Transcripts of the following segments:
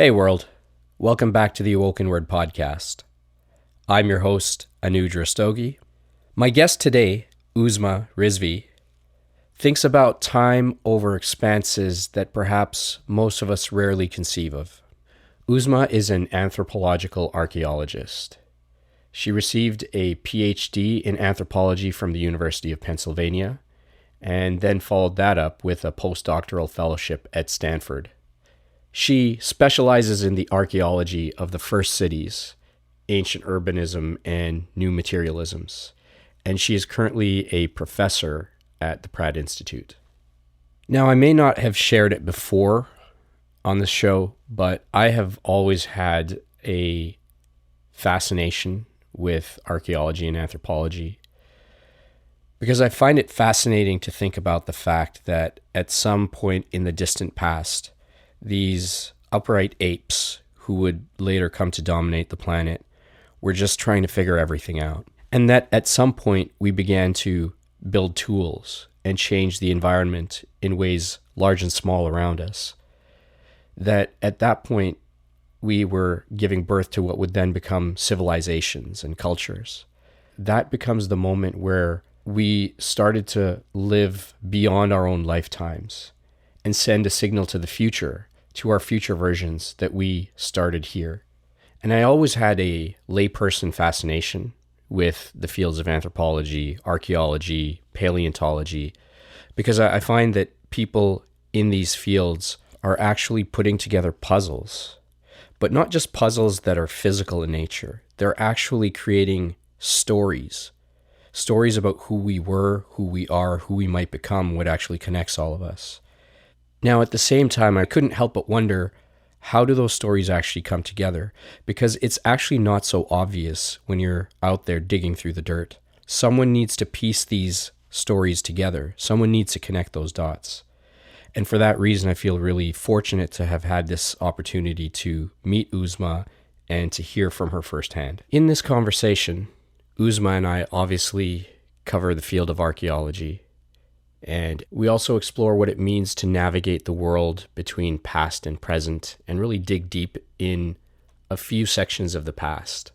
Hey world, welcome back to the AwokenWord podcast. I'm your host, Anuj Rastogi. My guest today, Uzma Rizvi, thinks about time over expanses that perhaps most of us rarely conceive of. Uzma is an anthropological archaeologist. She received a PhD in anthropology from the University of Pennsylvania, and then followed that up with a postdoctoral fellowship at Stanford. She specializes in the archaeology of the first cities, ancient urbanism, and new materialisms, and she is currently a professor at the Pratt Institute. Now, I may not have shared it before on the show, but I have always had a fascination with archaeology and anthropology because I find it fascinating to think about the fact that at some point in the distant past, these upright apes who would later come to dominate the planet were just trying to figure everything out. And that at some point we began to build tools and change the environment in ways large and small around us. That at that point we were giving birth to what would then become civilizations and cultures. That becomes the moment where we started to live beyond our own lifetimes and send a signal to the future, to our future versions that we started here. And I always had a layperson fascination with the fields of anthropology, archaeology, paleontology, because I find that people in these fields are actually putting together puzzles, but not just puzzles that are physical in nature. They're actually creating stories about who we were, who we are, who we might become, what actually connects all of us. Now, at the same time, I couldn't help but wonder, how do those stories actually come together? Because it's actually not so obvious when you're out there digging through the dirt. Someone needs to piece these stories together. Someone needs to connect those dots. And for that reason, I feel really fortunate to have had this opportunity to meet Uzma and to hear from her firsthand. In this conversation, Uzma and I obviously cover the field of archaeology. And we also explore what it means to navigate the world between past and present and really dig deep in a few sections of the past.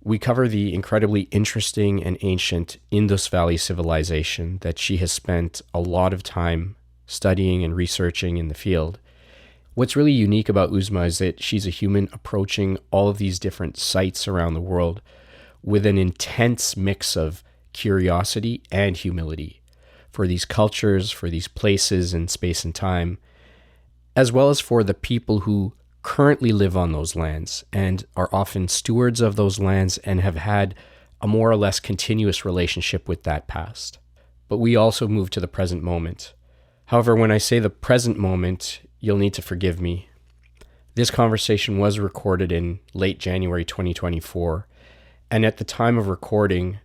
We cover the incredibly interesting and ancient Indus Valley civilization that she has spent a lot of time studying and researching in the field. What's really unique about Uzma is that she's a human approaching all of these different sites around the world with an intense mix of curiosity and humility for these cultures, for these places in space and time, as well as for the people who currently live on those lands and are often stewards of those lands and have had a more or less continuous relationship with that past. But we also move to the present moment. However, when I say the present moment, you'll need to forgive me. This conversation was recorded in late January 2024, and at the time of recording,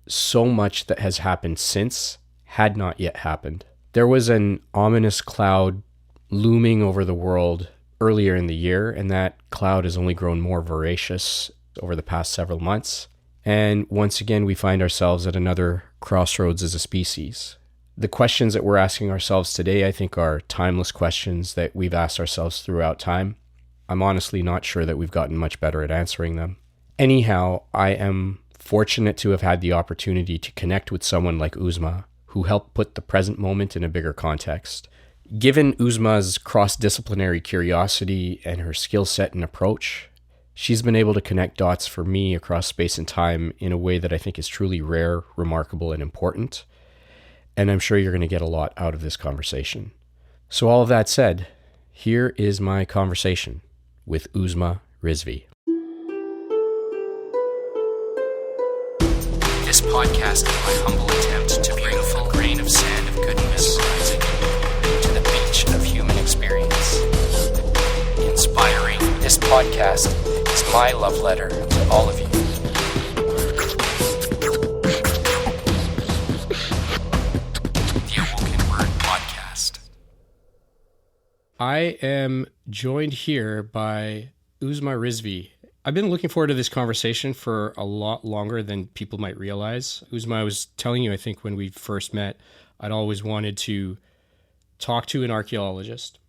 so much that has happened since had not yet happened. There was an ominous cloud looming over the world earlier in the year, and that cloud has only grown more voracious over the past several months. And once again, we find ourselves at another crossroads as a species. The questions that we're asking ourselves today, I think, are timeless questions that we've asked ourselves throughout time. I'm honestly not sure that we've gotten much better at answering them. Anyhow, I am fortunate to have had the opportunity to connect with someone like Uzma, who helped put the present moment in a bigger context. Given Uzma's cross-disciplinary curiosity and her skill set and approach, she's been able to connect dots for me across space and time in a way that I think is truly rare, remarkable, and important. And I'm sure you're going to get a lot out of this conversation. So all of that said, here is my conversation with Uzma Rizvi. This podcast is my humble attempt to bring a full grain of sand of goodness to the beach of human experience. Inspiring. This podcast is my love letter to all of you. The AwokenWord podcast. I am joined here by Uzma Rizvi. I've been looking forward to this conversation for a lot longer than people might realize. Uzma, I was telling you, I think when we first met, I'd always wanted to talk to an archaeologist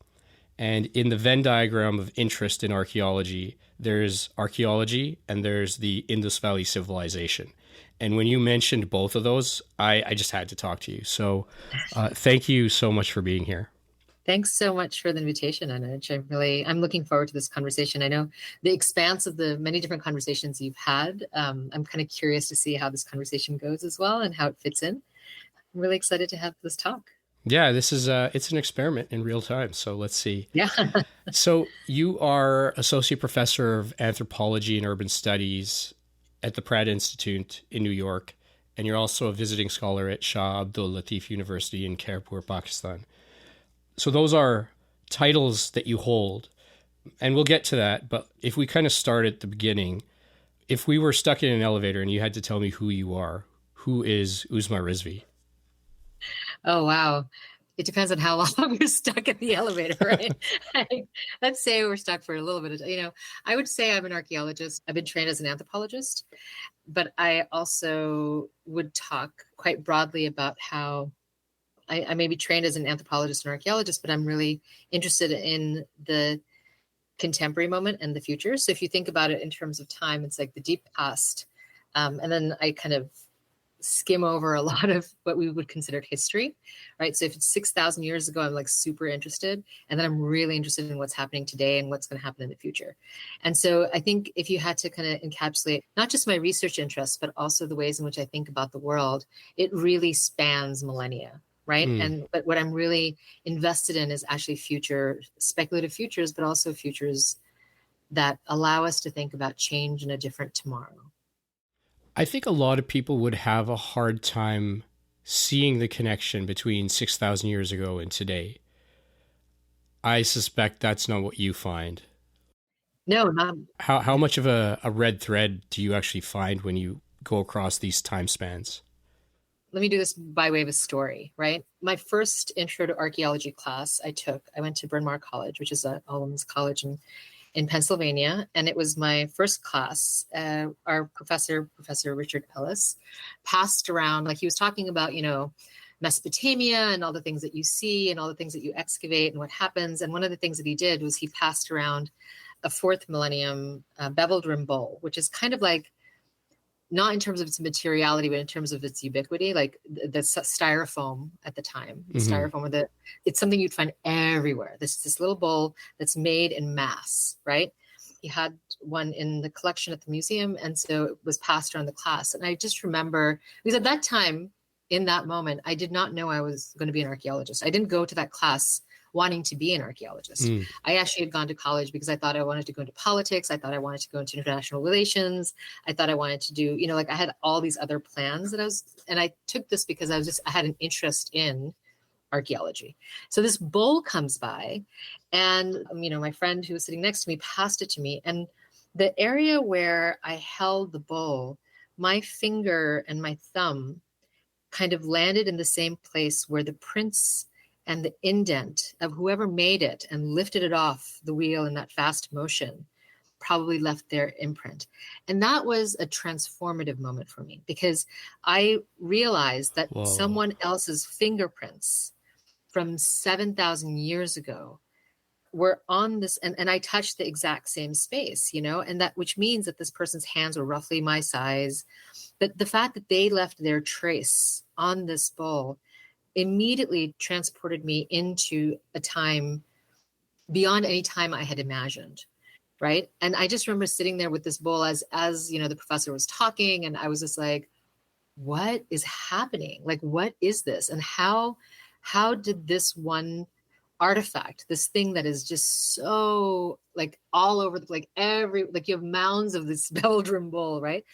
And in the Venn diagram of interest in archaeology, there's archaeology and there's the Indus Valley civilization. And when you mentioned both of those, I just had to talk to you. So thank you so much for being here. Thanks so much for the invitation, Anuj. I'm looking forward to this conversation. I know the expanse of the many different conversations you've had. I'm kind of curious to see how this conversation goes as well and how it fits in. I'm really excited to have this talk. Yeah, this is it's an experiment in real time. So let's see. Yeah. So you are associate professor of anthropology and urban studies at the Pratt Institute in New York, and you're also a visiting scholar at Shah Abdul Latif University in Kharagpur, Pakistan. So those are titles that you hold, and we'll get to that. But if we kind of start at the beginning, if we were stuck in an elevator and you had to tell me who you are, who is Uzma Rizvi? Oh, wow. It depends on how long we're stuck in the elevator, right? Let's say we're stuck for a little bit of, I would say I'm an archaeologist. I've been trained as an anthropologist, but I also would talk quite broadly about how I may be trained as an anthropologist and archaeologist, but I'm really interested in the contemporary moment and the future. So if you think about it in terms of time, it's like the deep past. And then I kind of skim over a lot of what we would consider history, right? So if it's 6,000 years ago, I'm like super interested. And then I'm really interested in what's happening today and what's going to happen in the future. And so I think if you had to kind of encapsulate not just my research interests, but also the ways in which I think about the world, it really spans millennia. Right. But what I'm really invested in is actually speculative futures, but also futures that allow us to think about change in a different tomorrow. I think a lot of people would have a hard time seeing the connection between 6,000 years ago and today. I suspect that's not what you find. No, not. How much of a red thread do you actually find when you go across these time spans? Let me do this by way of a story, right? My first intro to archaeology class I went to Bryn Mawr College, which is an all-women's college in Pennsylvania. And it was my first class. Our Professor Richard Ellis, passed around, like he was talking about, Mesopotamia and all the things that you see and all the things that you excavate and what happens. And one of the things that he did was he passed around a fourth millennium beveled rim bowl, which is kind of like, not in terms of its materiality, but in terms of its ubiquity, like the styrofoam at the time. Styrofoam, it's something you'd find everywhere. This little bowl that's made in mass, right? He had one in the collection at the museum, and so it was passed around the class. And I just remember, because at that time, in that moment, I did not know I was going to be an archaeologist. I didn't go to that class wanting to be an archaeologist. I actually had gone to college because I thought I wanted to go into politics. I thought I wanted to go into international relations. I thought I wanted to do, I had all these other plans and I took this because I had an interest in archaeology. So this bowl comes by and, my friend who was sitting next to me passed it to me. And the area where I held the bowl, my finger and my thumb kind of landed in the same place where the prints and the indent of whoever made it and lifted it off the wheel in that fast motion probably left their imprint. And that was a transformative moment for me because I realized that someone else's fingerprints from 7,000 years ago were on this, and I touched the exact same space, and that, which means that this person's hands were roughly my size. But the fact that they left their trace on this bowl immediately transported me into a time beyond any time I had imagined, right? And I just remember sitting there with this bowl as the professor was talking, and I was just like, what is happening? Like, what is this? And how did this one artifact, this thing that is just so like all over, like you have mounds of this beldrum bowl, right?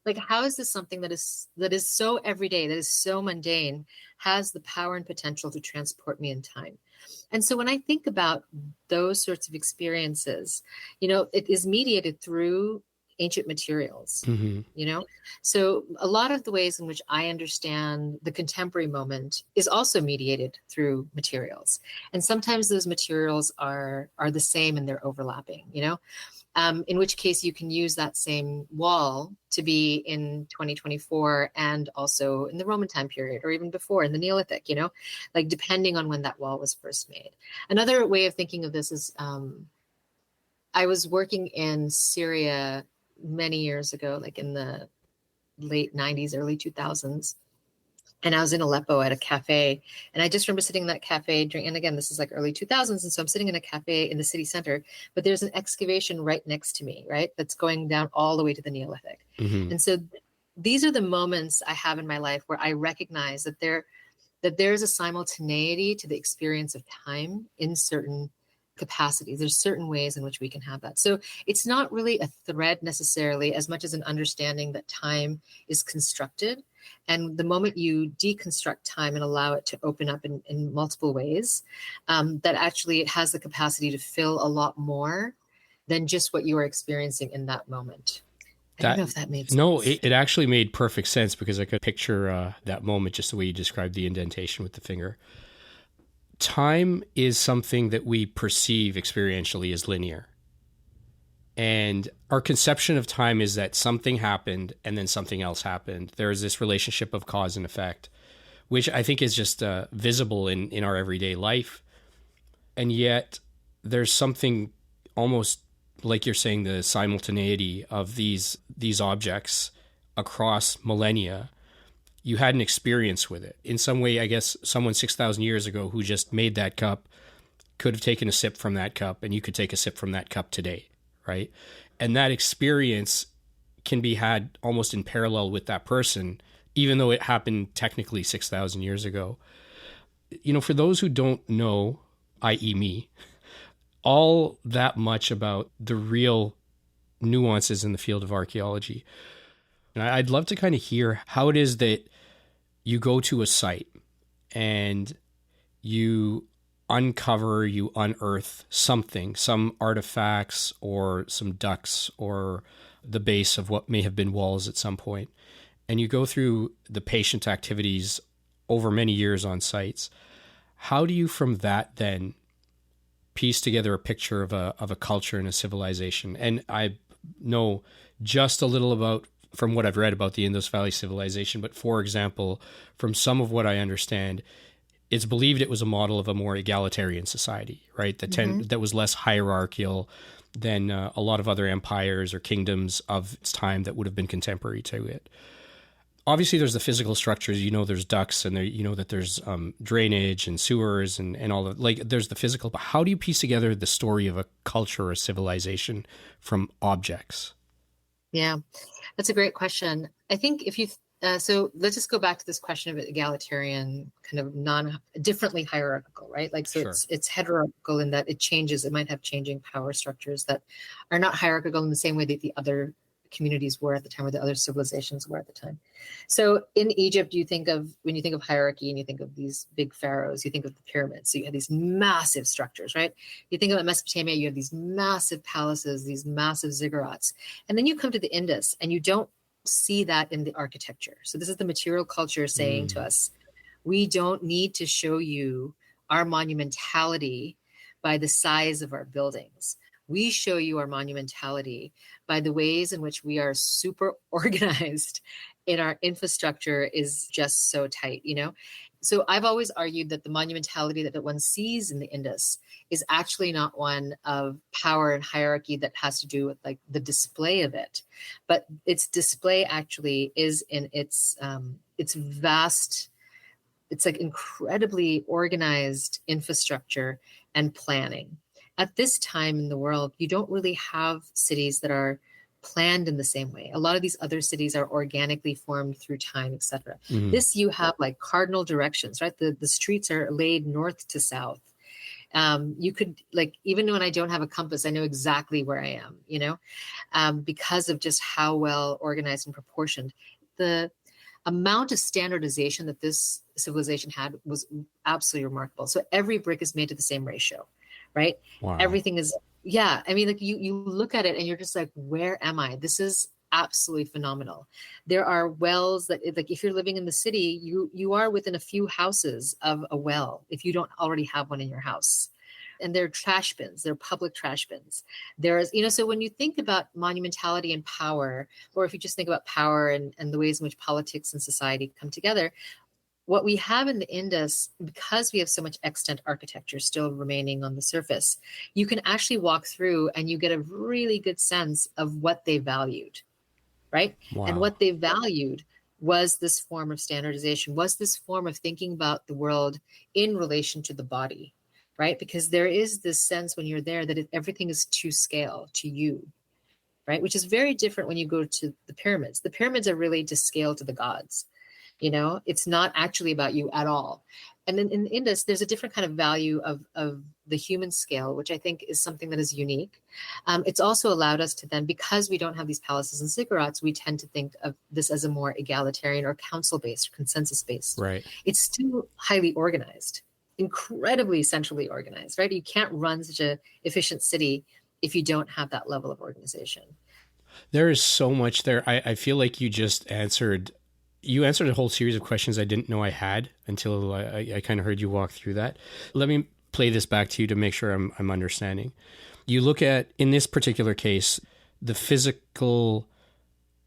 Like, how is this something that is so everyday, that is so mundane, has the power and potential to transport me in time? And so when I think about those sorts of experiences, it is mediated through ancient materials, So a lot of the ways in which I understand the contemporary moment is also mediated through materials. And sometimes those materials are the same and they're overlapping, in which case you can use that same wall to be in 2024 and also in the Roman time period, or even before in the Neolithic, like depending on when that wall was first made. Another way of thinking of this is I was working in Syria many years ago, like in the late 90s, early 2000s. And I was in Aleppo at a cafe, and I just remember sitting in that cafe drinking. And again, this is like early 2000s. And so I'm sitting in a cafe in the city center, but there's an excavation right next to me, right? That's going down all the way to the Neolithic. Mm-hmm. And so these are the moments I have in my life where I recognize that there's a simultaneity to the experience of time in certain capacities. There's certain ways in which we can have that. So it's not really a thread necessarily as much as an understanding that time is constructed. And the moment you deconstruct time and allow it to open up in multiple ways, that actually it has the capacity to fill a lot more than just what you are experiencing in that moment. I don't know if that made sense. No, it actually made perfect sense, because I could picture that moment just the way you described the indentation with the finger. Time is something that we perceive experientially as linear. And our conception of time is that something happened and then something else happened. There is this relationship of cause and effect, which I think is just visible in our everyday life. And yet there's something almost like you're saying, the simultaneity of these objects across millennia. You had an experience with it. In some way, I guess someone 6,000 years ago who just made that cup could have taken a sip from that cup, and you could take a sip from that cup today, right? And that experience can be had almost in parallel with that person, even though it happened technically 6,000 years ago. For those who don't know, i.e. me, all that much about the real nuances in the field of archaeology, and I'd love to kind of hear how it is that you go to a site and you uncover, you unearth something, some artifacts or some ducts or the base of what may have been walls at some point. And you go through the patient activities over many years on sites. How do you from that then piece together a picture of a culture and a civilization? And I know just a little about, from what I've read about the Indus Valley civilization, but for example, from some of what I understand, it's believed it was a model of a more egalitarian society, right? That was less hierarchical than a lot of other empires or kingdoms of its time that would have been contemporary to it. Obviously, there's the physical structures. There's ducts, and that there's drainage and sewers and all of, like, there's the physical. But how do you piece together the story of a culture or a civilization from objects? Yeah, that's a great question. I think if you, so let's just go back to this question of egalitarian, kind of differently hierarchical, right? Like, so sure. It's hierarchical in that it changes. It might have changing power structures that are not hierarchical in the same way that the other communities were at the time, or the other civilizations were at the time. So in Egypt, when you think of hierarchy and you think of these big pharaohs, you think of the pyramids. So you have these massive structures, right? You think about Mesopotamia, you have these massive palaces, these massive ziggurats. And then you come to the Indus and you don't see that in the architecture. So this is the material culture saying to us, we don't need to show you our monumentality by the size of our buildings. We show you our monumentality by the ways in which we are super organized and our infrastructure is just so tight, So I've always argued that the monumentality that one sees in the Indus is actually not one of power and hierarchy that has to do with like the display of it, but its display actually is in its vast, it's like incredibly organized infrastructure and planning. At this time in the world, you don't really have cities that are planned in the same way. A lot of these other cities are organically formed through time, etc. This, you have like cardinal directions, right? The streets are laid north to south. You could, like, even when I don't have a compass, I know exactly where I am, because of just how well organized and proportioned. The amount of standardization that this civilization had was absolutely remarkable. So every brick is made to the same ratio. Right? Wow. Everything is, yeah. I mean, like you look at it and you're just like, where am I? This is absolutely phenomenal. There are wells that, like, if you're living in the city, you are within a few houses of a well if you don't already have one in your house. And they're trash bins, they're public trash bins. There's, so when you think about monumentality and power, or if you just think about power and the ways in which politics and society come together, what we have in the Indus, because we have so much extant architecture still remaining on the surface, you can actually walk through and you get a really good sense of what they valued, right? Wow. And what they valued was this form of standardization, was this form of thinking about the world in relation to the body, right? Because there is this sense when you're there that everything is to scale, to you, right? Which is very different when you go to the pyramids. The pyramids are really to scale to the gods. It's not actually about you at all. And then in Indus, there's a different kind of value of the human scale, which I think is something that is unique. It's also allowed us to then, because we don't have these palaces and ziggurats, we tend to think of this as a more egalitarian or council-based, consensus-based. Right. It's still highly organized, incredibly centrally organized, right? You can't run such an efficient city if you don't have that level of organization. There is so much there. I feel like you answered a whole series of questions I didn't know I had until I kind of heard you walk through that. Let me play this back to you to make sure I'm understanding. You look at, in this particular case, the physical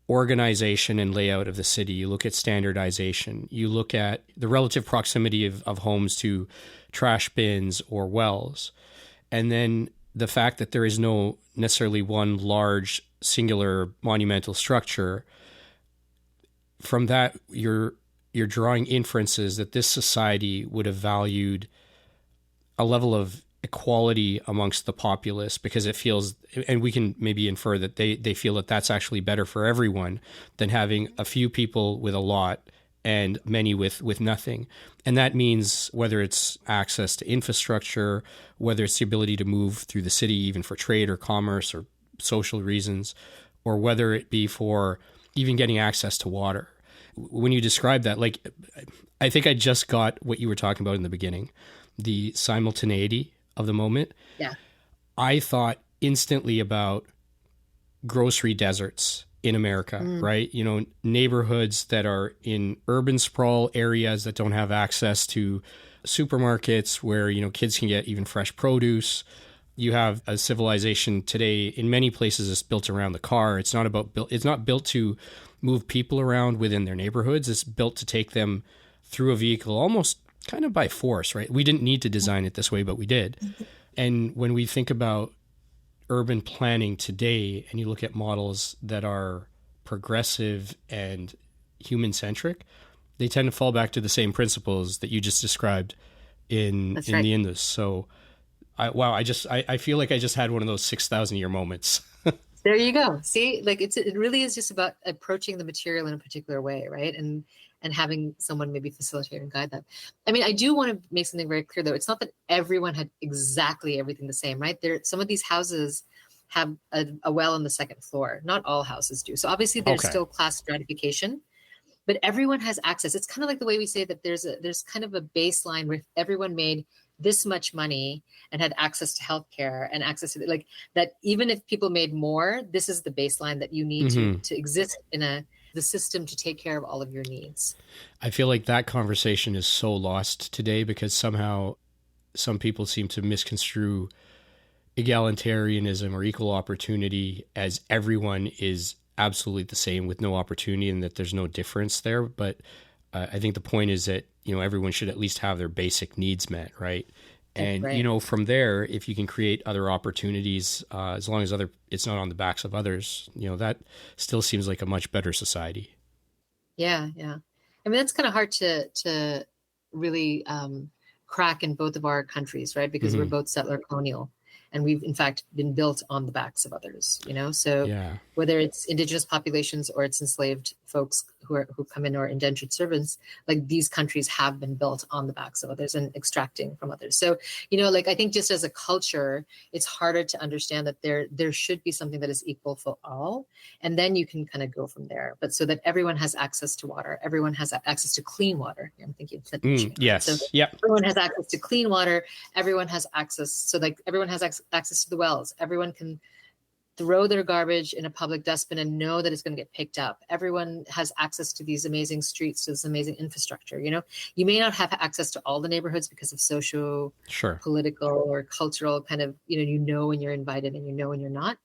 organization and layout of the city. You look at standardization. You look at the relative proximity of homes to trash bins or wells. And then the fact that there is no necessarily one large singular monumental structure. From that, you're drawing inferences that this society would have valued a level of equality amongst the populace, because it feels, and we can maybe infer that they feel that that's actually better for everyone than having a few people with a lot and many with nothing. And that means whether it's access to infrastructure, whether it's the ability to move through the city even for trade or commerce or social reasons, or whether it be for even getting access to water. When you describe that, like, I think I just got what you were talking about in the beginning, the simultaneity of the moment. Yeah. I thought instantly about grocery deserts in America, right? Neighborhoods that are in urban sprawl areas that don't have access to supermarkets where, kids can get even fresh produce. You have a civilization today in many places that's built around the car. It's not built to move people around within their neighborhoods. It's built to take them through a vehicle almost kind of by force, right? We didn't need to design it this way, but we did. And when we think about urban planning today and you look at models that are progressive and human-centric, they tend to fall back to the same principles that you just described in That's right. the Indus. So I feel like I just had one of those 6,000 year moments. There you go. See, like it really is just about approaching the material in a particular way, right? And having someone maybe facilitate and guide that. I mean, I do want to make something very clear, though. It's not that everyone had exactly everything the same, right? Some of these houses have a well on the second floor. Not all houses do. So obviously there's still class stratification, but everyone has access. It's kind of like the way we say that there's kind of a baseline where everyone made this much money and had access to healthcare and access to like that. Even if people made more, this is the baseline that you need to exist in the system to take care of all of your needs. I feel like that conversation is so lost today because somehow some people seem to misconstrue egalitarianism or equal opportunity as everyone is absolutely the same with no opportunity and that there's no difference there. But I think the point is that, everyone should at least have their basic needs met, right? And, right. From there, if you can create other opportunities, as long as it's not on the backs of others, that still seems like a much better society. Yeah, yeah. I mean, that's kind of hard to really crack in both of our countries, right? Because we're both settler colonial. And we've, in fact, been built on the backs of others, So whether it's indigenous populations or it's enslaved folks who come in or indentured servants, like these countries have been built on the backs of others and extracting from others. So, I think just as a culture, it's harder to understand that there should be something that is equal for all. And then you can kind of go from there. But so that everyone has access to water, everyone has access to clean water. I'm thinking. Yes. So everyone has access to clean water. Everyone has access. So like everyone has access to the wells. Everyone can throw their garbage in a public dustbin and know that it's going to get picked up. Everyone has access to these amazing streets, to this amazing infrastructure. You may not have access to all the neighborhoods because of social, Sure. political, or cultural kind of, when you're invited and when you're not.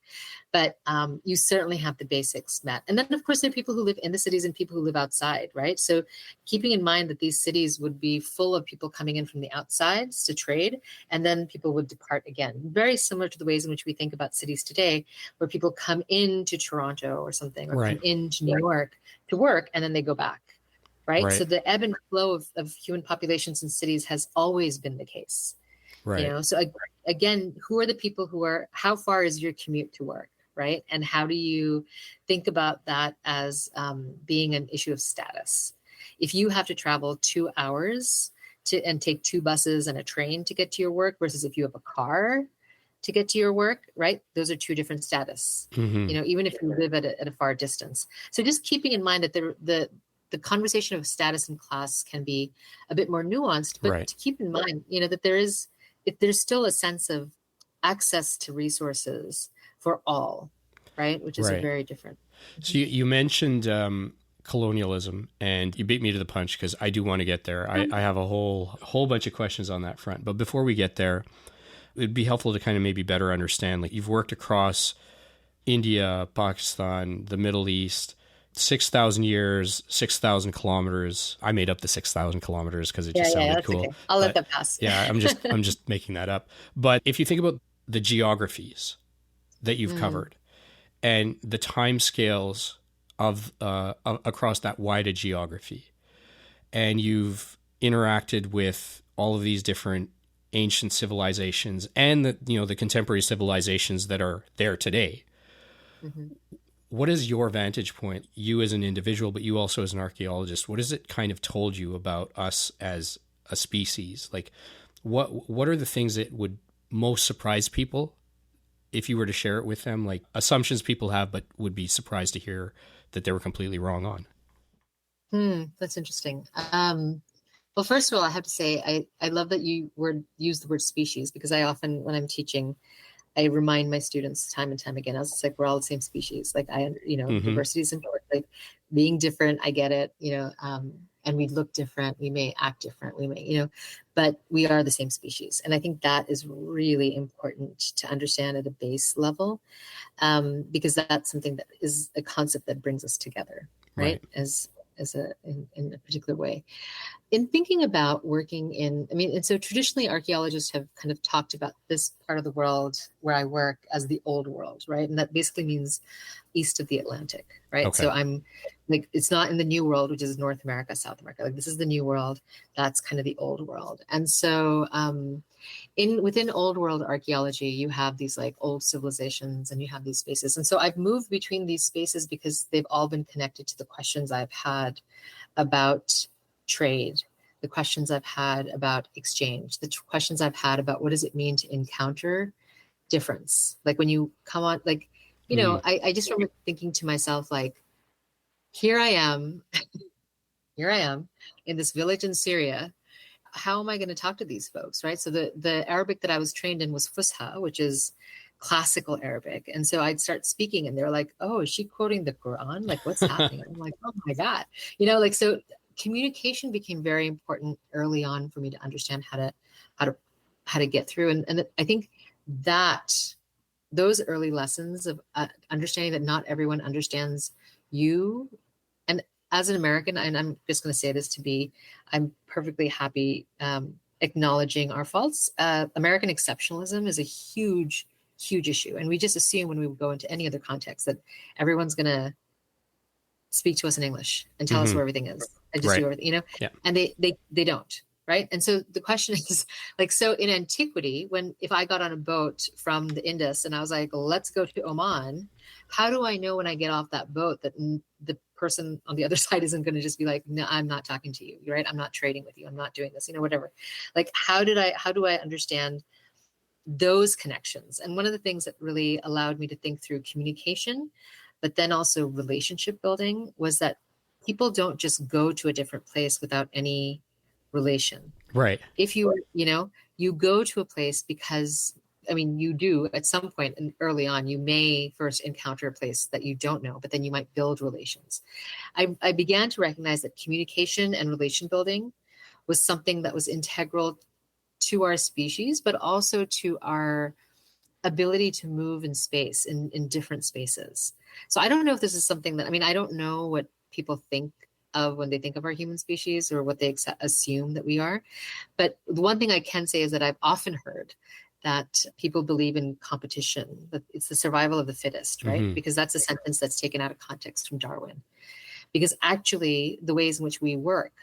But you certainly have the basics met. And then, of course, there are people who live in the cities and people who live outside, right? So keeping in mind that these cities would be full of people coming in from the outsides to trade, and then people would depart again. Very similar to the ways in which we think about cities today, where people come into Toronto or something, or come into New York to work, and then they go back, right? So the ebb and flow of human populations in cities has always been the case. Right. So again, who are the people how far is your commute to work? Right. And how do you think about that as being an issue of status? If you have to travel 2 hours and take 2 buses and a train to get to your work versus if you have a car to get to your work, right? Those are 2 different status, even if you live at a far distance. So just keeping in mind that the conversation of status and class can be a bit more nuanced, but to keep in mind, that there's still a sense of access to resources for all, right? Which is a very different. So you mentioned colonialism, and you beat me to the punch because I do want to get there. I have a whole bunch of questions on that front. But before we get there, it'd be helpful to kind of maybe better understand, like, you've worked across India, Pakistan, the Middle East, 6,000 years, 6,000 kilometers. I made up the 6,000 kilometers because it just sounded cool. Okay. I'll let that pass. Yeah, I'm just making that up. But if you think about the geographies that you've covered and the time scales of across that wider geography, and you've interacted with all of these different ancient civilizations and the contemporary civilizations that are there today. What is your vantage point, you as an individual, but you also as an archaeologist? What has it kind of told you about us as a species? Like, what are the things that would most surprise people if you were to share it with them, like assumptions people have, but would be surprised to hear that they were completely wrong on? That's interesting. Well, first of all, I have to say, I love that you use the word species, because I often, when I'm teaching, I remind my students time and time again, I was just like, we're all the same species. Like, diversity is important. Like, being different, I get it, and we look different, we may act different, we may, but we are the same species. And I think that is really important to understand at a base level, because that's something that is a concept that brings us together, right? In a particular way. In thinking about working and so traditionally archaeologists have kind of talked about this part of the world where I work as the old world, right? And that basically means east of the Atlantic, right? Okay. So I'm like, it's not in the New World, which is North America, South America. Like, this is the New World. That's kind of the old world. And so within old world archaeology, you have these like old civilizations and you have these spaces. And so I've moved between these spaces because they've all been connected to the questions I've had about trade, the questions I've had about exchange, the questions I've had about what does it mean to encounter difference? Like, when you come on, like, I just remember thinking to myself, like, here I am in this village in Syria. How am I going to talk to these folks, right? So the Arabic that I was trained in was Fusha, which is classical Arabic. And so I'd start speaking and they're like, oh, is she quoting the Quran? Like, what's happening? I'm like, oh my God. So communication became very important early on for me to understand how to get through. And I think that those early lessons of understanding that not everyone understands you. And as an American, and I'm just going to say this I'm perfectly happy acknowledging our faults. American exceptionalism is a huge, huge issue. And we just assume when we go into any other context that everyone's going to speak to us in English and tell us where everything is and just do everything, Yeah. And they don't. Right. And so the question is, like, so in antiquity, if I got on a boat from the Indus and I was like, let's go to Oman, how do I know when I get off that boat that the person on the other side isn't going to just be like, no, I'm not talking to you. Right. I'm not trading with you. I'm not doing this, whatever. Like, how do I understand those connections? And one of the things that really allowed me to think through communication, but then also relationship building, was that people don't just go to a different place without any relation. Right. If you go to a place because I mean, you do at some point and early on, you may first encounter a place that you don't know, but then you might build relations. I began to recognize that communication and relation building was something that was integral to our species, but also to our ability to move in space, in different spaces. So I don't know if this is something that, I mean, I don't know what people think of when they think of our human species or what they assume that we are. But the one thing I can say is that I've often heard that people believe in competition, that it's the survival of the fittest, right? Mm-hmm. Because that's a sentence that's taken out of context from Darwin. Because actually, the ways in which we work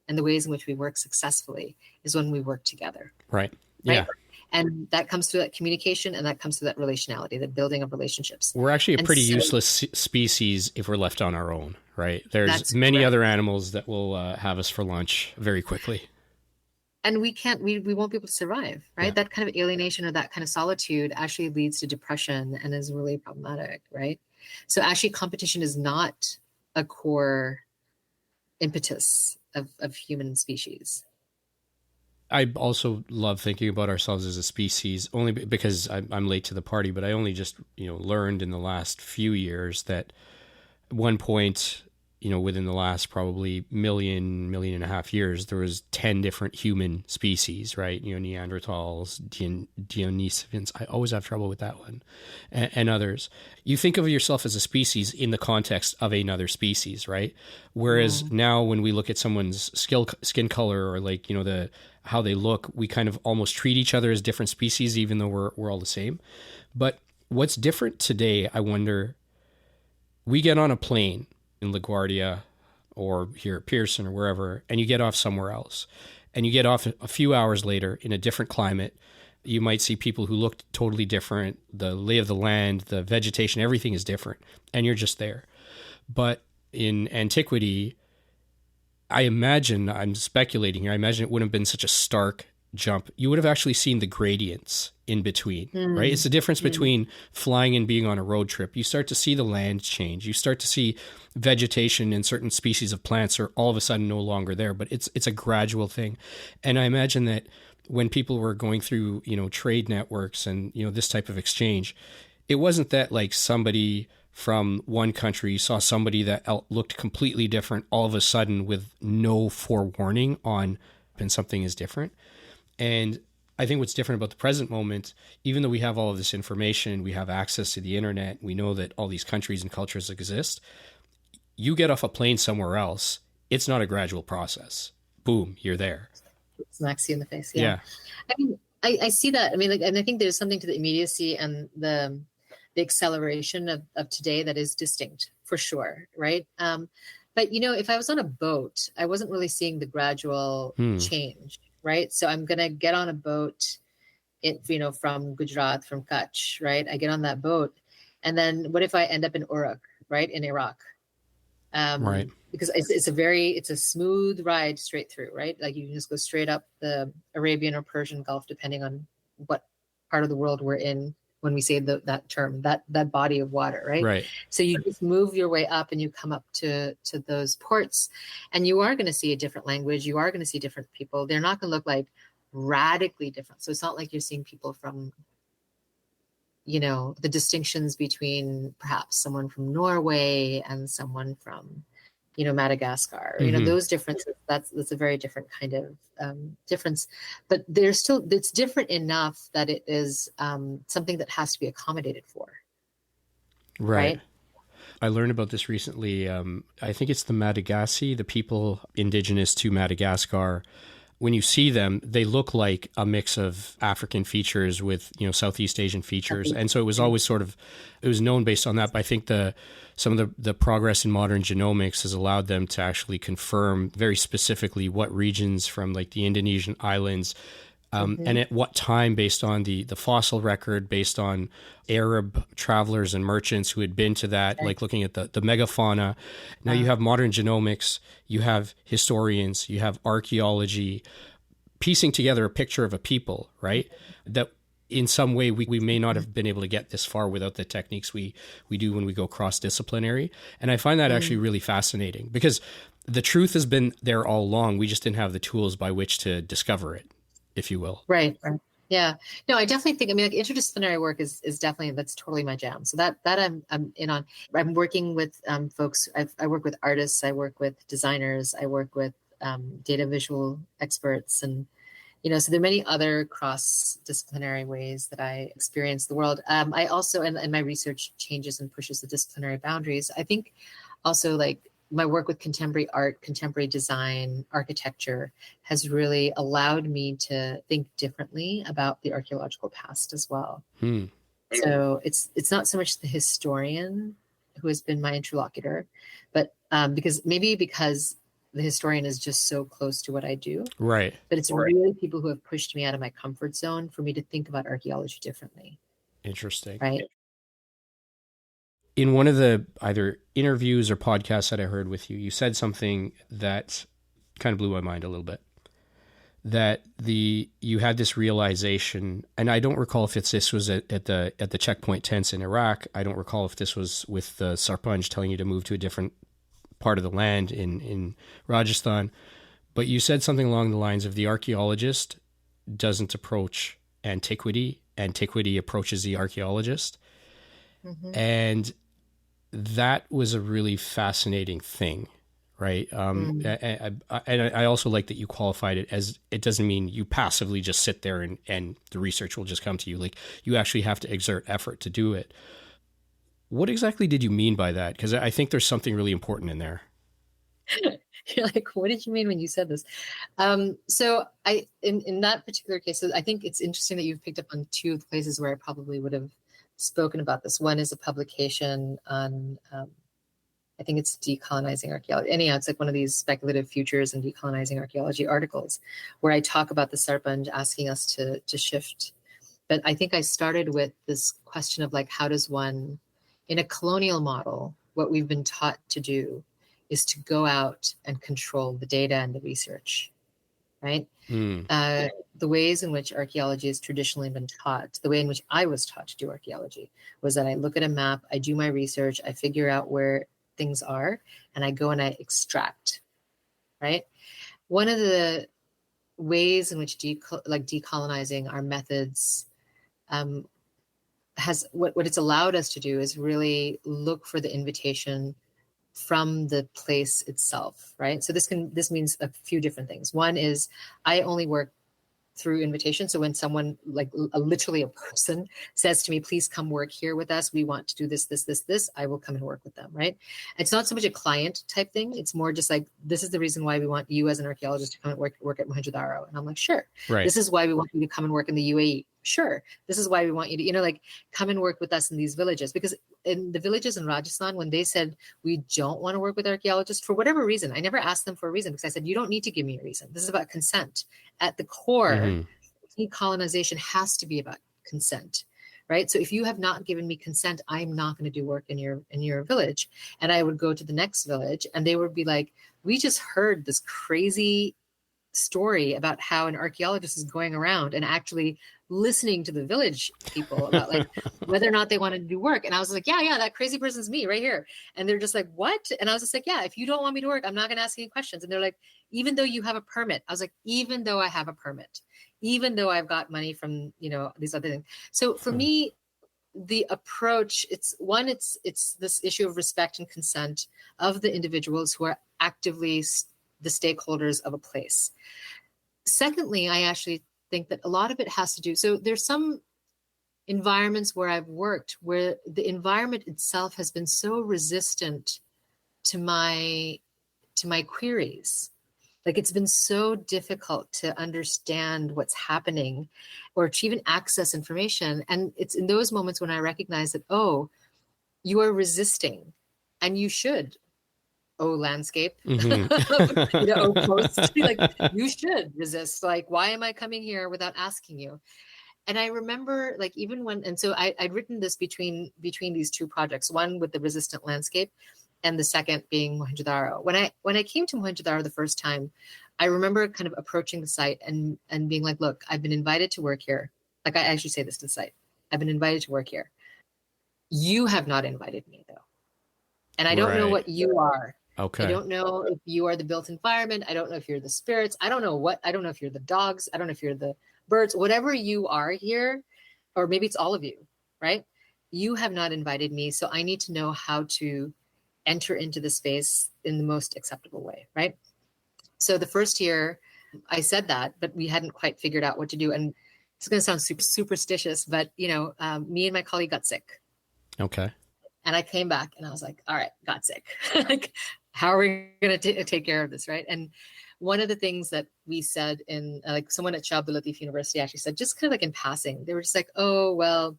and the ways in which we work successfully is when we work together. Right. Yeah. Right? And that comes through that communication, and that comes through that relationality, the building of relationships. We're actually a pretty useless species if we're left on our own, right? There's many correct. other animals that will have us for lunch very quickly. And we won't be able to survive, right? Yeah. That kind of alienation or that kind of solitude actually leads to depression and is really problematic, right? So actually competition is not a core impetus of human species. I also love thinking about ourselves as a species, only because I'm late to the party, but I only just, learned in the last few years that at one point, within the last probably million and a half years, there was 10 different human species, right? Neanderthals, Denisovans. I always have trouble with that one, and others. You think of yourself as a species in the context of another species, right? Whereas now when we look at someone's skin color or how they look, we kind of almost treat each other as different species, even though we're all the same. But what's different today, I wonder, we get on a plane in LaGuardia or here at Pearson or wherever, and you get off somewhere else. And you get off a few hours later in a different climate. You might see people who look totally different. The lay of the land, the vegetation, everything is different. And you're just there. But in antiquity, I imagine, I'm speculating here, I imagine it wouldn't have been such a stark jump. You would have actually seen the gradients in between, right? It's the difference between flying and being on a road trip. You start to see the land change. You start to see vegetation in certain species of plants are all of a sudden no longer there, but it's a gradual thing. And I imagine that when people were going through, trade networks and, this type of exchange, it wasn't that like somebody from one country saw somebody that looked completely different all of a sudden with no forewarning on when something is different. And I think what's different about the present moment, even though we have all of this information, we have access to the internet, we know that all these countries and cultures exist, you get off a plane somewhere else, it's not a gradual process. Boom, you're there. It smacks you in the face. Yeah. I mean, I see that. I mean, and I think there's something to the immediacy and the acceleration of today that is distinct for sure, right? But, if I was on a boat, I wasn't really seeing the gradual change. Right. So I'm going to get on a boat, from Gujarat, from Kutch, right? I get on that boat. And then what if I end up in Uruk, right? In Iraq? Right. Because it's a smooth ride straight through, right? Like you can just go straight up the Arabian or Persian Gulf, depending on what part of the world we're in when we say that term, that body of water, right? Right. So you just move your way up and you come up to those ports, and you are going to see a different language. You are going to see different people. They're not going to look like radically different. So it's not like you're seeing people from, the distinctions between perhaps someone from Norway and someone from, Madagascar, those differences, that's a very different kind of difference, but it's different enough that it is something that has to be accommodated for. Right. I learned about this recently. I think it's the Malagasy, the people indigenous to Madagascar. When you see them, they look like a mix of African features with, Southeast Asian features. And so it was always it was known based on that. But I think some of the progress in modern genomics has allowed them to actually confirm very specifically what regions from like the Indonesian islands and at what time, based on the fossil record, based on Arab travelers and merchants who had been to that, like looking at the megafauna. Now you have modern genomics, you have historians, you have archaeology, piecing together a picture of a people, right? That in some way we may not have been able to get this far without the techniques we do when we go cross-disciplinary. And I find that actually really fascinating because the truth has been there all along. We just didn't have the tools by which to discover it, if you will. Right. Yeah. No, I definitely think, I mean, like interdisciplinary work is definitely, that's totally my jam. So that I'm in on. I'm working with folks. I work with artists. I work with designers. I work with data visual experts. And, so there are many other cross-disciplinary ways that I experience the world. I also, and my research changes and pushes the disciplinary boundaries. I think also like my work with contemporary art, contemporary design, architecture has really allowed me to think differently about the archaeological past as well. So it's not so much the historian who has been my interlocutor, but because the historian is just so close to what I do. Right. But it's really people who have pushed me out of my comfort zone for me to think about archaeology differently. Interesting. Right. In one of the either interviews or podcasts that I heard with you, you said something that kind of blew my mind a little bit. That you had this realization, and I don't recall if this was at the checkpoint tents in Iraq. I don't recall if this was with the Sarpanch telling you to move to a different part of the land in Rajasthan. But you said something along the lines of the archaeologist doesn't approach antiquity. Antiquity approaches the archaeologist. Mm-hmm. And that was a really fascinating thing, right? And I also like that you qualified it as it doesn't mean you passively just sit there and the research will just come to you. Like you actually have to exert effort to do it. What exactly did you mean by that? Because I think there's something really important in there. You're like, what did you mean when you said this? So in that particular case, I think it's interesting that you've picked up on two of the places where I probably would have spoken about this. One is a publication on, I think it's decolonizing archaeology. Anyhow, it's like one of these speculative futures and decolonizing archaeology articles where I talk about the Sarpanch asking us to shift. But I think I started with this question of like, how does one, in a colonial model, what we've been taught to do is to go out and control the data and the research, right? The ways in which archaeology has traditionally been taught, the way in which I was taught to do archaeology, was that I look at a map, I do my research, I figure out where things are, and I go and I extract, right? One of the ways in which decolonizing our methods has what it's allowed us to do is really look for the invitation from the place itself, right? So this means a few different things. One is I only work through invitation. So when someone literally a person says to me, please come work here with us. We want to do this, I will come and work with them, right? It's not so much a client type thing. It's more just like, this is the reason why we want you as an archaeologist to come and work at Mohenjo-Daro. And I'm like, sure. Right. This is why we want you to come and work in the UAE. Sure. This is why we want you to, come and work with us in these villages. Because in the villages in Rajasthan, when they said, we don't want to work with archaeologists for whatever reason, I never asked them for a reason because I said, you don't need to give me a reason. This is about consent. At the core, decolonization has to be about consent, right? So if you have not given me consent, I'm not going to do work in your village. And I would go to the next village and they would be like, we just heard this crazy story about how an archaeologist is going around and actually listening to the village people about whether or not they wanted to do work. And I was like, yeah, that crazy person's me right here. And they're just like, what? And I was just like, yeah, if you don't want me to work, I'm not going to ask any questions. And they're like, even though you have a permit. I was like, even though I have a permit, even though I've got money from, these other things. So for me, the approach, it's this issue of respect and consent of the individuals who are actively the stakeholders of a place. Secondly, I actually think that a lot of it has to do, so there's some environments where I've worked where the environment itself has been so resistant to my queries. Like it's been so difficult to understand what's happening or to even access information. And it's in those moments when I recognize that, oh, you are resisting and you should. Oh, landscape, oh, coast, you should resist. Like, why am I coming here without asking you? And I remember so I'd written this between these two projects, one with the resistant landscape and the second being Mohenjo-Daro. When I came to Mohenjo-Daro the first time, I remember kind of approaching the site and being like, look, I've been invited to work here. Like I actually say this to the site. I've been invited to work here. You have not invited me though. And I don't know what you are. Okay. I don't know if you are the built environment. I don't know if you're the spirits. I don't know if you're the dogs. I don't know if you're the birds, whatever you are here, or maybe it's all of you, right? You have not invited me, so I need to know how to enter into the space in the most acceptable way, right? So the first year I said that, but we hadn't quite figured out what to do. And it's going to sound super superstitious, but me and my colleague got sick. Okay. And I came back and I was like, all right, got sick. Like, how are we going to take care of this, right? And one of the things that we said in like someone at Shah Abdul Latif University actually said, just kind of like in passing, they were just like, oh, well,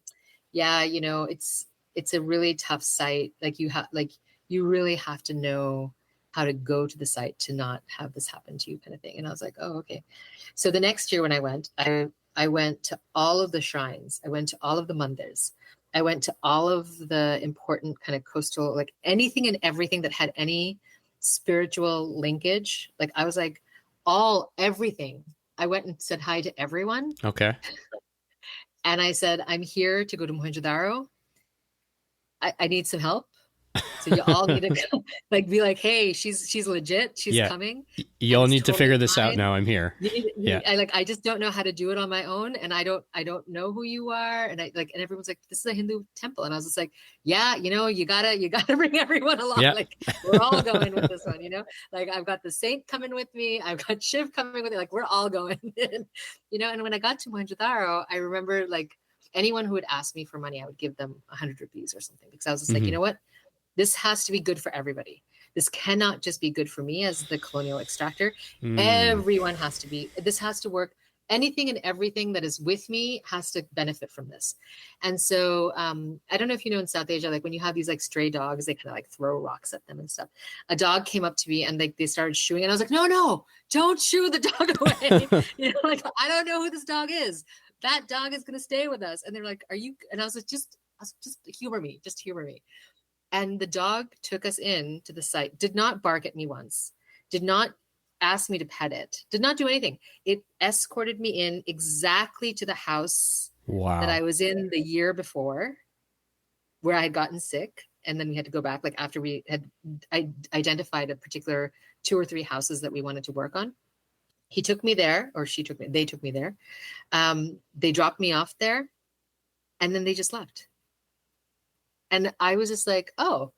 yeah, it's a really tough site. Like you really have to know how to go to the site to not have this happen to you, kind of thing. And I was like, oh, okay. So the next year when I went to all of the shrines. I went to all of the mandirs. I went to all of the important kind of coastal, like anything and everything that had any spiritual linkage. Like I was like, everything. I went and said hi to everyone. Okay. And I said, I'm here to go to Mohenjo-Daro. I need some help. So you all need to like be like, hey, she's legit. She's coming. You all need to figure this out now. I'm here. I just don't know how to do it on my own, and I don't know who you are, and and everyone's like, this is a Hindu temple, and I was just like, yeah, you gotta bring everyone along. Yeah. Like we're all going with this one, Like I've got the saint coming with me, I've got Shiv coming with me, like we're all going, And when I got to Mohenjo-Daro, I remember like anyone who would ask me for money, I would give them 100 rupees or something, because I was just like, you know what? This has to be good for everybody. This cannot just be good for me as the colonial extractor. Everyone has to be, this has to work. Anything and everything that is with me has to benefit from this. And so I don't know if you know in South Asia, like when you have these like stray dogs, they kind of like throw rocks at them and stuff. A dog came up to me and like they started shooing, and I was like, no, don't shoo the dog away. Like, I don't know who this dog is. That dog is going to stay with us. And they're like, are you? And I was like, just humor me. And the dog took us in to the site, did not bark at me once, did not ask me to pet it, did not do anything. It escorted me in exactly to the house that I was in the year before, where I had gotten sick. And then we had to go back, like after we had identified a particular 2 or 3 houses that we wanted to work on. He took me there, or they took me there. They dropped me off there, and then they just left. And I was just like, oh,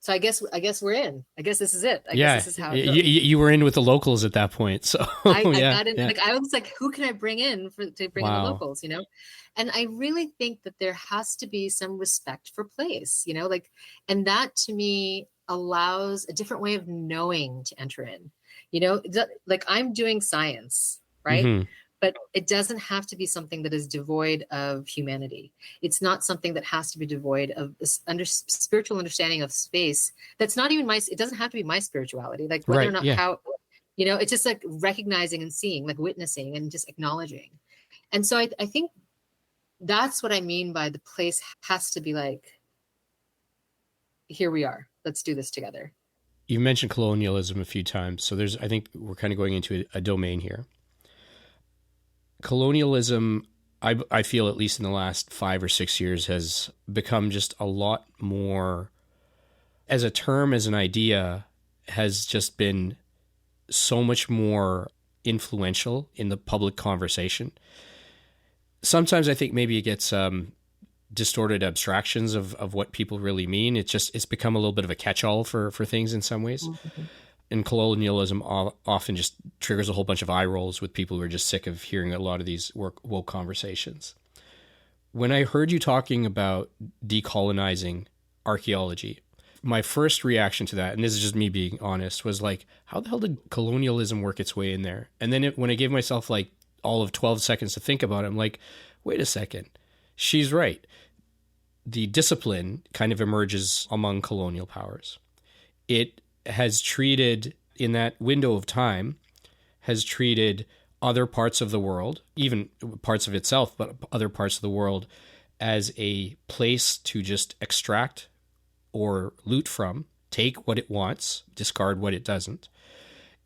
so I guess we're in. I guess this is it. I guess this is how it goes. You were in with the locals at that point. So I got in. Yeah. Like I was like, who can I bring in to bring in the locals? And I really think that there has to be some respect for place. Like, and that to me allows a different way of knowing to enter in. Like I'm doing science, right? Mm-hmm. But it doesn't have to be something that is devoid of humanity. It's not something that has to be devoid of spiritual understanding of space. That's not even it doesn't have to be my spirituality. Like whether or not how, it's just like recognizing and seeing, like witnessing and just acknowledging. And so I think that's what I mean by the place has to be like, here we are, let's do this together. You mentioned colonialism a few times. So I think we're kind of going into a domain here. Colonialism, I feel at least in the last 5 or 6 years, has become just a lot more, as a term, as an idea, has just been so much more influential in the public conversation. Sometimes I think maybe it gets distorted abstractions of what people really mean. It's become a little bit of a catch-all for things in some ways. Mm-hmm. And colonialism often just triggers a whole bunch of eye rolls with people who are just sick of hearing a lot of these woke conversations. When I heard you talking about decolonizing archaeology, my first reaction to that, and this is just me being honest, was like, how the hell did colonialism work its way in there? And then when I gave myself like all of 12 seconds to think about it, I'm like, wait a second, she's right. The discipline kind of emerges among colonial powers. It has treated, in that window of time, has treated other parts of the world, even parts of itself, but other parts of the world, as a place to just extract or loot from, take what it wants, discard what it doesn't.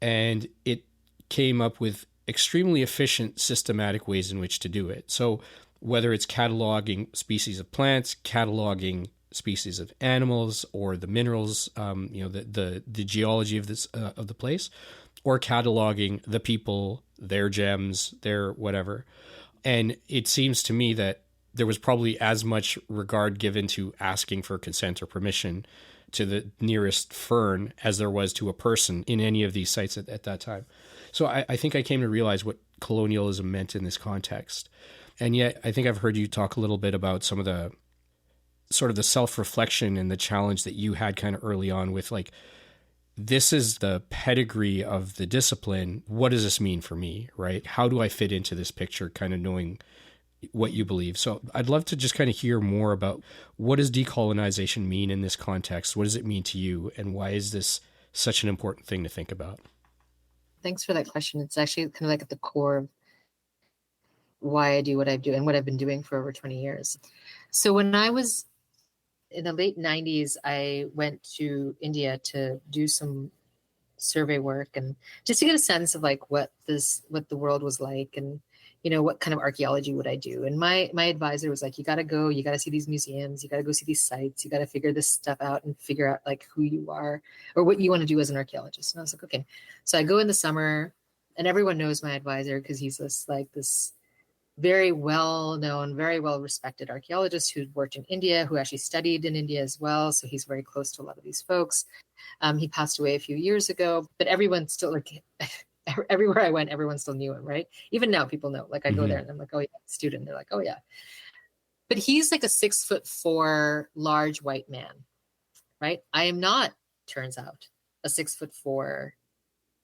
And it came up with extremely efficient, systematic ways in which to do it. So whether it's cataloging species of plants, cataloging species of animals, or the minerals, the geology of the place, or cataloging the people, their gems, their whatever. And it seems to me that there was probably as much regard given to asking for consent or permission to the nearest fern as there was to a person in any of these sites at that time. So I think I came to realize what colonialism meant in this context. And yet I think I've heard you talk a little bit about some of the sort of the self-reflection and the challenge that you had kind of early on with like, this is the pedigree of the discipline. What does this mean for me, right? How do I fit into this picture, kind of knowing what you believe? So I'd love to just kind of hear more about what does decolonization mean in this context? What does it mean to you? And why is this such an important thing to think about? Thanks for that question. It's actually kind of like at the core of why I do what I do and what I've been doing for over 20 years. So when I was in the late 90s, I went to India to do some survey work and just to get a sense of like what the world was like and, you know, what kind of archaeology would I do? And my advisor was like, you got to see these museums, you got to go see these sites, you got to figure this stuff out and figure out like who you are or what you want to do as an archaeologist. And I was like, okay. So I go in the summer and everyone knows my advisor because he's this very well-known, very well-respected archaeologist who worked in India, who actually studied in India as well. So he's very close to a lot of these folks. He passed away a few years ago, but everyone still, like, everywhere I went, everyone still knew him, right? Even now, people know. Like, I go there and I'm like, oh, yeah, student. They're like, oh, yeah. But he's like a 6'4" large white man, right? I am not, turns out, a 6'4"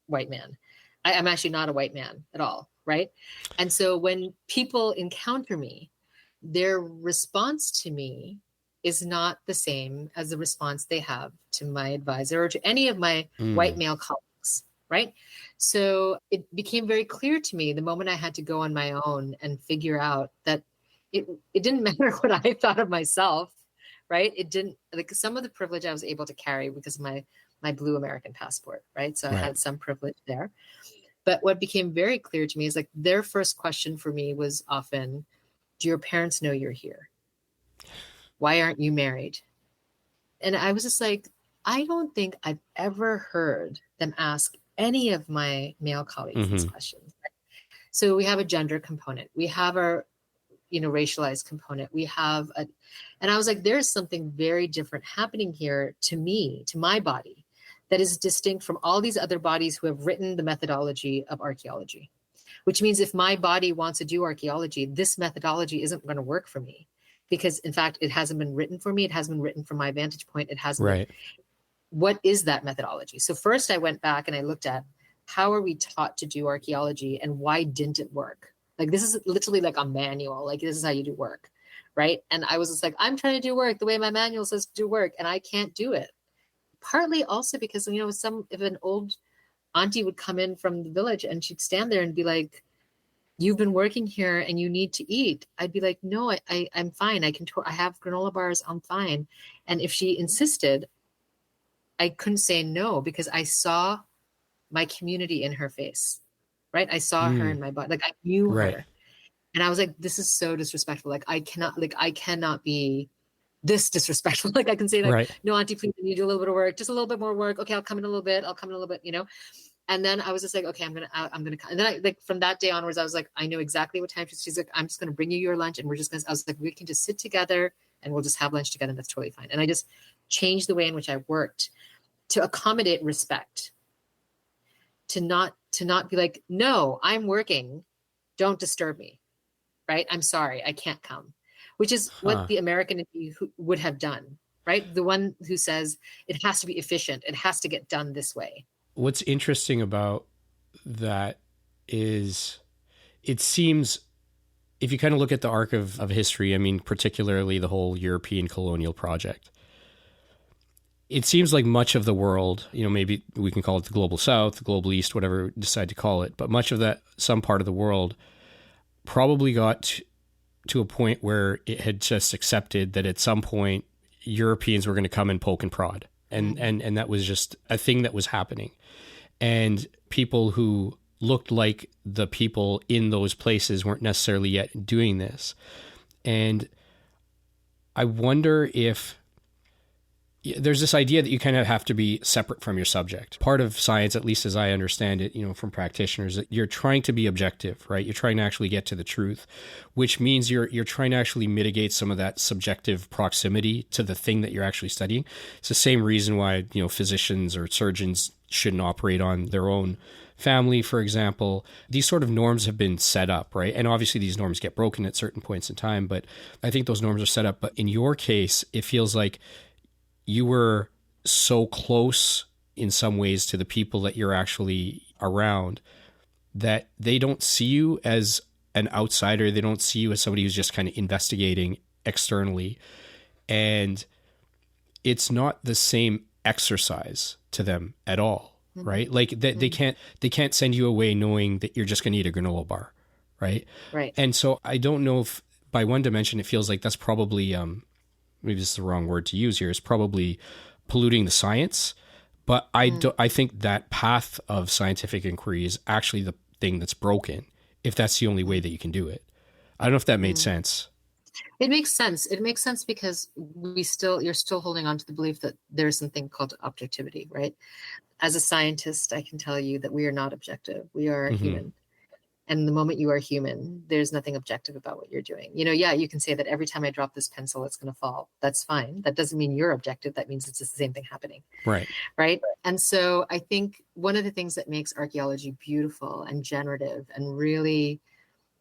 white man. I'm actually not a white man at all. Right. And so when people encounter me, their response to me is not the same as the response they have to my advisor or to any of my white male colleagues. Right. So it became very clear to me the moment I had to go on my own and figure out that it didn't matter what I thought of myself. Right. It didn't, like, some of the privilege I was able to carry because of my blue American passport. Right. So I had some privilege there. But what became very clear to me is like their first question for me was often, do your parents know you're here? Why aren't you married? And I was just like, I don't think I've ever heard them ask any of my male colleagues these questions. So we have a gender component. We have our, racialized component. We have and I was like, there's something very different happening here to me, to my body, that is distinct from all these other bodies who have written the methodology of archaeology, which means if my body wants to do archaeology, this methodology isn't going to work for me because, in fact, it hasn't been written for me. It hasn't been written from my vantage point. It hasn't. Right. What is that methodology? So first I went back and I looked at how are we taught to do archaeology and why didn't it work? Like, this is literally like a manual. Like, this is how you do work, right? And I was just like, I'm trying to do work the way my manual says to do work, and I can't do it. Partly also because, if an old auntie would come in from the village and she'd stand there and be like, you've been working here and you need to eat. I'd be like, no, I'm fine. I have granola bars. I'm fine. And if she insisted, I couldn't say no because I saw my community in her face, right? I saw her in my body. Like, I knew her. And I was like, this is so disrespectful. Like, I cannot be this disrespectful. Like, I can say like, no, auntie, please, you do a little bit of work, just a little bit more work. Okay, I'll come in a little bit. And then I was just like, okay, I'm going to come. And then I, from that day onwards, I was like, I know exactly what time she's like, I'm just going to bring you your lunch. And I was like, we can just sit together and we'll just have lunch together. And that's totally fine. And I just changed the way in which I worked to accommodate respect, to not be like, no, I'm working. Don't disturb me. Right. I'm sorry. I can't come. Which is what the American would have done, right? The one who says it has to be efficient. It has to get done this way. What's interesting about that is it seems, if you kind of look at the arc of history, I mean, particularly the whole European colonial project, it seems like much of the world, maybe we can call it the global south, the global east, whatever we decide to call it, but much of that, some part of the world probably got to a point where it had just accepted that at some point Europeans were going to come and poke and prod. And that was just a thing that was happening. And people who looked like the people in those places weren't necessarily yet doing this. And I wonder if there's this idea that you kind of have to be separate from your subject. Part of science, at least as I understand it, from practitioners, that you're trying to be objective, right? You're trying to actually get to the truth, which means you're trying to actually mitigate some of that subjective proximity to the thing that you're actually studying. It's the same reason why, physicians or surgeons shouldn't operate on their own family, for example. These sort of norms have been set up, right? And obviously these norms get broken at certain points in time, but I think those norms are set up. But in your case, it feels like you were so close in some ways to the people that you're actually around that they don't see you as an outsider. They don't see you as somebody who's just kind of investigating externally. And it's not the same exercise to them at all, right? Like they can't send you away knowing that you're just going to eat a granola bar, right? Right. And so I don't know if by one dimension, it feels like that's probably, maybe this is the wrong word to use here, is probably polluting the science. But I think that path of scientific inquiry is actually the thing that's broken, if that's the only way that you can do it. I don't know if that made sense. It makes sense. It makes sense because you're still holding on to the belief that there's something called objectivity, right? As a scientist, I can tell you that we are not objective. We are human. And the moment you are human, there's nothing objective about what you're doing. You can say that every time I drop this pencil, it's going to fall. That's fine. That doesn't mean you're objective. That means it's just the same thing happening. Right. Right. And so I think one of the things that makes archaeology beautiful and generative and really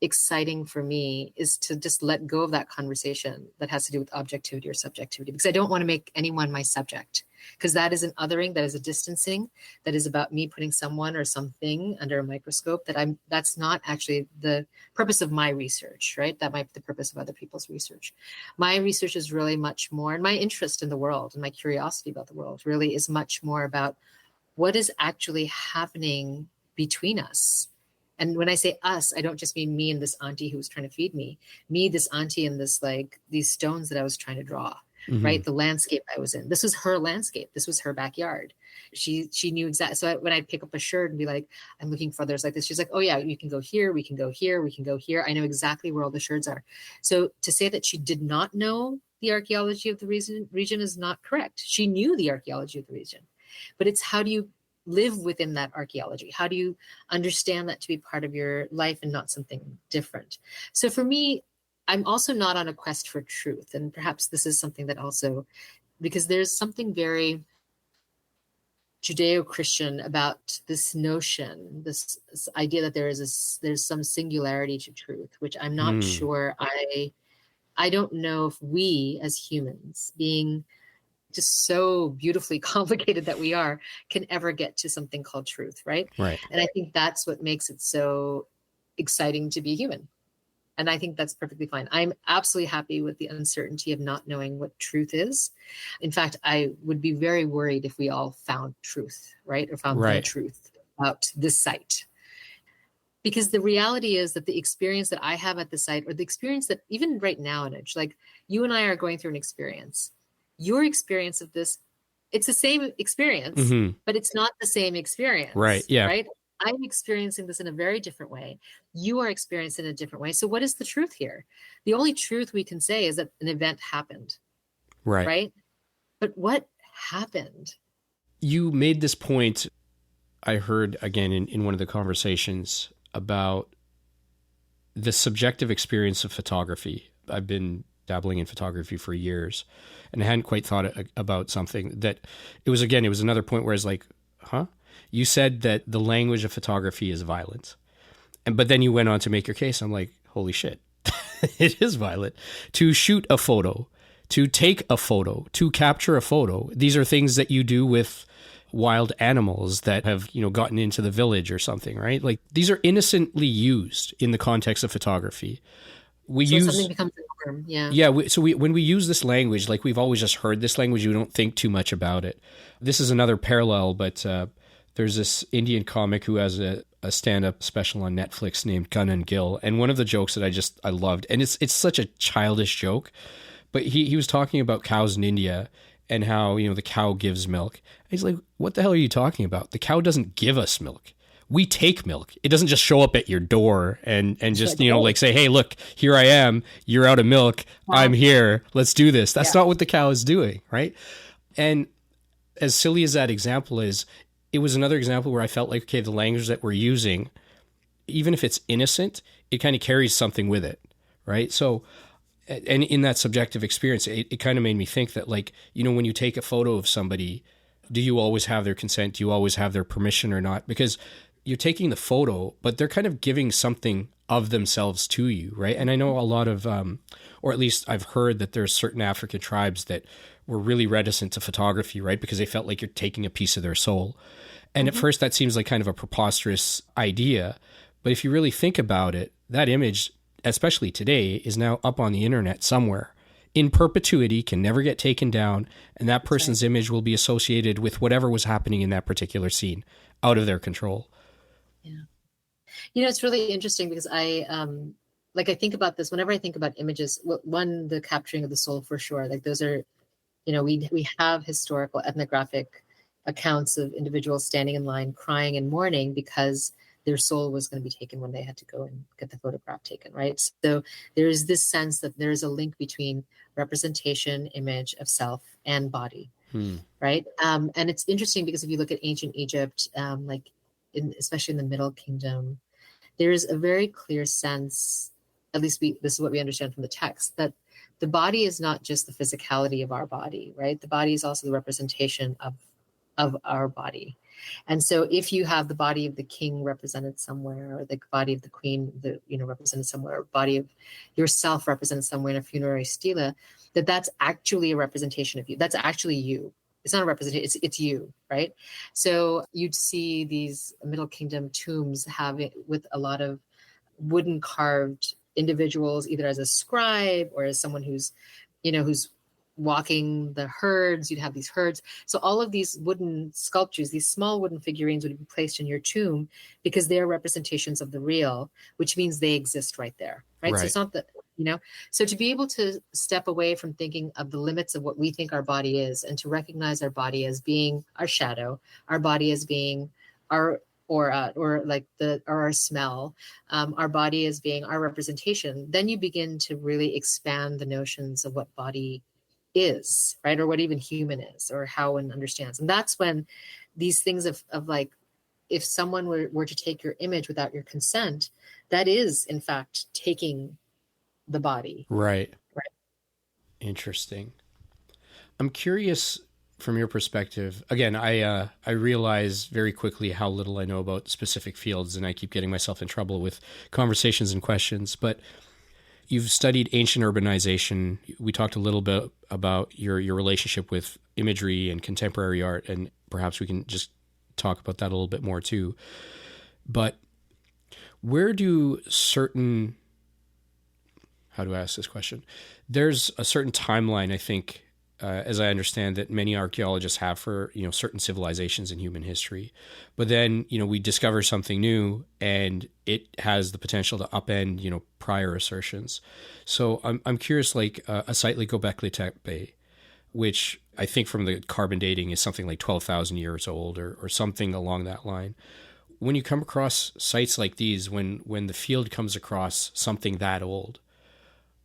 exciting for me is to just let go of that conversation that has to do with objectivity or subjectivity, because I don't want to make anyone my subject, because that is an othering, that is a distancing, that is about me putting someone or something under a microscope. That's not actually the purpose of my research, right? That might be the purpose of other people's research. My research is really much more, and my interest in the world and my curiosity about the world really is much more about what is actually happening between us. And when I say us, I don't just mean me and this auntie who was trying to feed me, this auntie and these stones that I was trying to draw, right? The landscape I was in. This was her landscape. This was her backyard. She knew exactly. So when I'd pick up a shirt and be like, I'm looking for others like this, she's like, oh yeah, you can go here. We can go here. We can go here. I know exactly where all the sherds are. So to say that she did not know the archaeology of the region is not correct. She knew the archaeology of the region, but it's how do you live within that archaeology? How do you understand that to be part of your life and not something different? So for me, I'm also not on a quest for truth. And perhaps this is something that also, because there's something very Judeo-Christian about this notion, this idea that there's some singularity to truth, which I'm not sure I don't know if we as humans, being just so beautifully complicated that we are, can ever get to something called truth, right? Right. And I think that's what makes it so exciting to be human. And I think that's perfectly fine. I'm absolutely happy with the uncertainty of not knowing what truth is. In fact, I would be very worried if we all found truth, right? Or found the truth about this site. Because the reality is that the experience that I have at the site, or the experience that even right now, Anuj, like you and I are going through an experience. Your experience of this, it's the same experience, but it's not the same experience. Right. Yeah. Right. I'm experiencing this in a very different way. You are experiencing it in a different way. So what is the truth here? The only truth we can say is that an event happened. Right. Right. But what happened? You made this point, I heard again in one of the conversations, about the subjective experience of photography. I've been dabbling in photography for years, and I hadn't quite thought about something that it was another point where I was like, huh? You said that the language of photography is violent. But then you went on to make your case. I'm like, holy shit, it is violent. To shoot a photo, to take a photo, to capture a photo. These are things that you do with wild animals that have, gotten into the village or something, right? Like these are innocently used in the context of photography. Something becomes a norm. Yeah. Yeah. When we use this language, like we've always just heard this language, we don't think too much about it. This is another parallel, but there's this Indian comic who has a stand-up special on Netflix named Gun and Gill. And one of the jokes that I loved, and it's such a childish joke, but he was talking about cows in India and how, the cow gives milk. And he's like, what the hell are you talking about? The cow doesn't give us milk. We take milk. It doesn't just show up at your door and just, like say, hey, look, here I am. You're out of milk. Wow. I'm here. Let's do this. That's not what the cow is doing, right? And as silly as that example is, it was another example where I felt like, okay, the language that we're using, even if it's innocent, it kind of carries something with it, right? So, and in that subjective experience, it kind of made me think that, like, you know, when you take a photo of somebody, do you always have their consent? Do you always have their permission or not? Because you're taking the photo, but they're kind of giving something of themselves to you, right? And I know a lot of, or at least I've heard that there's certain African tribes that were really reticent to photography, right? Because they felt like you're taking a piece of their soul. And at first that seems like kind of a preposterous idea. But if you really think about it, that image, especially today, is now up on the internet somewhere in perpetuity, can never get taken down. And that person's image will be associated with whatever was happening in that particular scene, out of their control. Yeah. You know, it's really interesting because I think about this whenever I think about images. One, the capturing of the soul, for sure. Like, those are, you know, we have historical ethnographic accounts of individuals standing in line crying and mourning because their soul was going to be taken when they had to go and get the photograph taken, right? So there's this sense that there is a link between representation, image of self, and body, right? And it's interesting because if you look at ancient Egypt, especially in the Middle Kingdom, there is a very clear sense, at least this is what we understand from the text, that the body is not just the physicality of our body, right? The body is also the representation of our body. And so if you have the body of the king represented somewhere, or the body of the queen, represented somewhere, or body of yourself represented somewhere in a funerary stela, that's actually a representation of you. That's actually you. It's not a representation, it's you, right? So you'd see these Middle Kingdom tombs with a lot of wooden carved individuals, either as a scribe or as someone who's walking the herds. You'd have these herds. So all of these wooden sculptures, these small wooden figurines, would be placed in your tomb because they're representations of the real, which means they exist right there, right? So it's not that, so to be able to step away from thinking of the limits of what we think our body is, and to recognize our body as being our shadow, our body as being our aura, or our smell, our body as being our representation, then you begin to really expand the notions of what body is, right? Or what even human is, or how one understands. And that's when these things of like, if someone were to take your image without your consent, that is in fact taking the body. Right. Interesting. I'm curious from your perspective. Again, I realize very quickly how little I know about specific fields, and I keep getting myself in trouble with conversations and questions. But you've studied ancient urbanization. We talked a little bit about your relationship with imagery and contemporary art, and perhaps we can just talk about that a little bit more too. But where do how do I ask this question? There's a certain timeline, I think, as I understand, that many archaeologists have for certain civilizations in human history. But then we discover something new, and it has the potential to upend prior assertions. So I'm curious, like a site like Göbekli Tepe, which I think from the carbon dating is something like 12,000 years old, or something along that line. When you come across sites like these, when the field comes across something that old,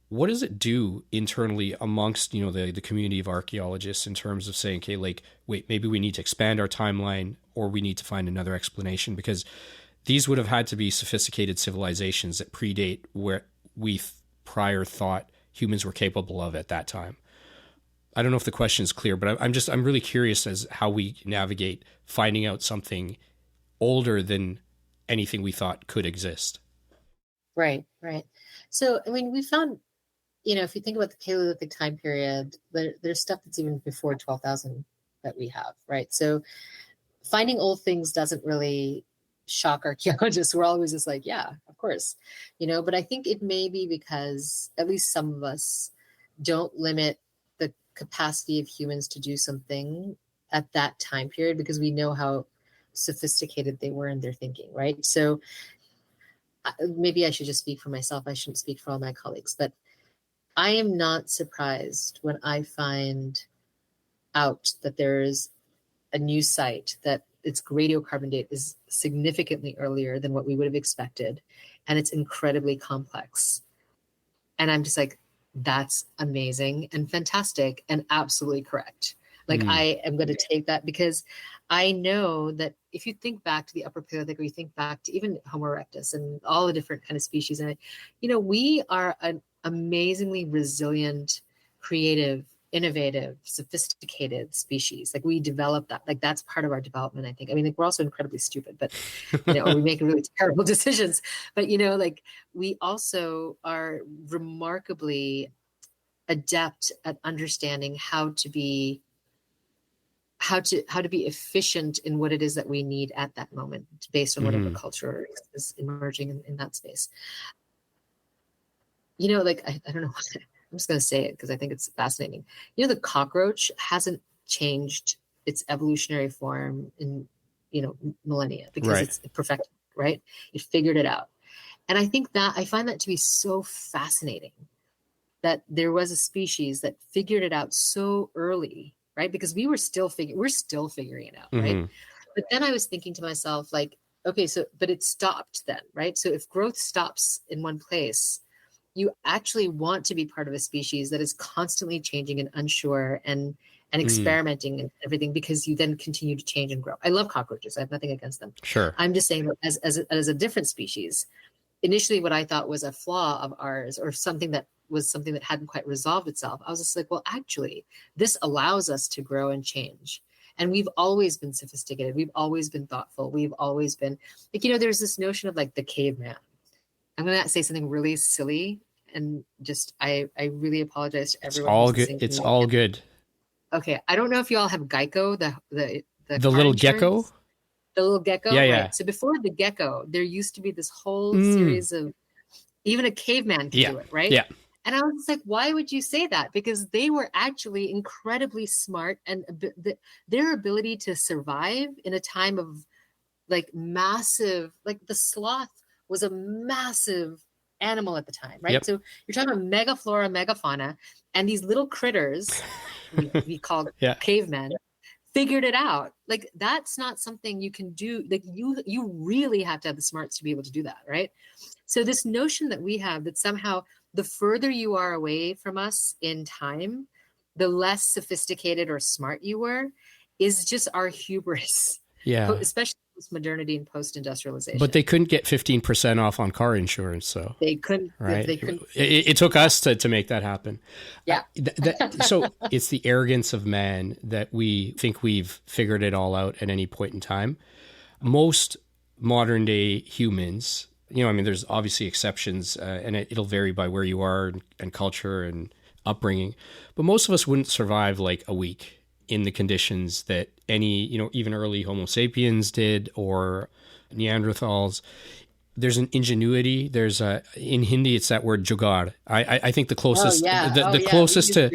what does it do internally amongst, the community of archaeologists in terms of saying, okay, like, wait, maybe we need to expand our timeline, or we need to find another explanation? Because these would have had to be sophisticated civilizations that predate where we prior thought humans were capable of at that time. I don't know if the question is clear, but I'm really curious as how we navigate finding out something older than anything we thought could exist. Right. So, I mean, we found, if you think about the Paleolithic time period, there's stuff that's even before 12,000 that we have, right? So finding old things doesn't really shock archaeologists. We're always just like, yeah, of course, but I think it may be because at least some of us don't limit the capacity of humans to do something at that time period because we know how sophisticated they were in their thinking, right? So maybe I should just speak for myself. I shouldn't speak for all my colleagues, but I am not surprised when I find out that there's a new site that its radiocarbon date is significantly earlier than what we would have expected, and it's incredibly complex. And I'm just like, that's amazing and fantastic and absolutely correct. Like I am going to take that because I know that if you think back to the Upper Paleolithic, or you think back to even Homo erectus and all the different kind of species in it, we are an amazingly resilient, creative, innovative, sophisticated species. Like we develop that, like that's part of our development, I think. I mean, like we're also incredibly stupid, but or we make really terrible decisions. But like we also are remarkably adept at understanding how to be efficient in what it is that we need at that moment, based on whatever culture is emerging in that space. Like I don't know. I'm just going to say it because I think it's fascinating. The cockroach hasn't changed its evolutionary form in, millennia, because it's perfect, right? It figured it out. And I think that I find that to be so fascinating, that there was a species that figured it out so early, right? Because we're still figuring it out, right? But then I was thinking to myself, like, okay, but it stopped then, right? So if growth stops in one place, you actually want to be part of a species that is constantly changing and unsure and experimenting and everything, because you then continue to change and grow. I love cockroaches. I have nothing against them. Sure. I'm just saying that as a different species, initially what I thought was a flaw of ours, or something that hadn't quite resolved itself, I was just like, well, actually, this allows us to grow and change. And we've always been sophisticated. We've always been thoughtful. We've always been like, there's this notion of like the caveman. I'm going to say something really silly, and just, I really apologize to everyone. It's all good. It's all good. Okay. I don't know if you all have Geico, the little gecko. The little gecko. Yeah, right? yeah. So before the gecko, there used to be this whole series of, even a caveman could do it, right? Yeah. And I was just like, why would you say that? Because they were actually incredibly smart, and their ability to survive in a time of like massive, like the sloth was a massive animal at the time, right? Yep. So you're talking about megaflora, megafauna, and these little critters we call cavemen figured it out. Like that's not something you can do. Like you really have to have the smarts to be able to do that, right? So this notion that we have that somehow the further you are away from us in time, the less sophisticated or smart you were, is just our hubris. Yeah. Especially post-modernity and post-industrialization. But they couldn't get 15% off on car insurance, so they couldn't. Right? They couldn't. It took us to make that happen. Yeah. So it's the arrogance of man that we think we've figured it all out at any point in time. Most modern day humans, there's obviously exceptions, and it'll vary by where you are and culture and upbringing, but most of us wouldn't survive like a week in the conditions that any, even early Homo sapiens did, or Neanderthals. There's an ingenuity. There's in Hindi, it's that word jugaad. I think the closest, the closest to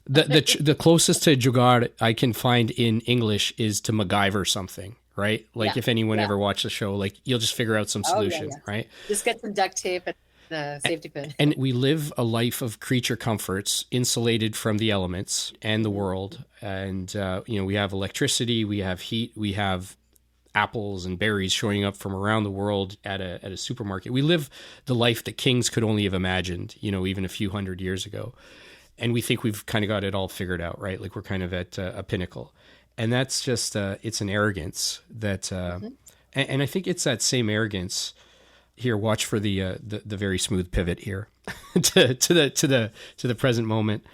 the closest to jugaad I can find in English is to MacGyver something, right? Like if anyone ever watched the show, like you'll just figure out some solution, right? Just get some duct tape and the safety pin. And we live a life of creature comforts, insulated from the elements and the world. And, we have electricity, we have heat, we have apples and berries showing up from around the world at a supermarket. We live the life that kings could only have imagined, even a few hundred years ago. And we think we've kind of got it all figured out, right? Like we're kind of at a pinnacle. And that's just, it's an arrogance that, and I think it's that same arrogance. Here, watch for the very smooth pivot here to the present moment.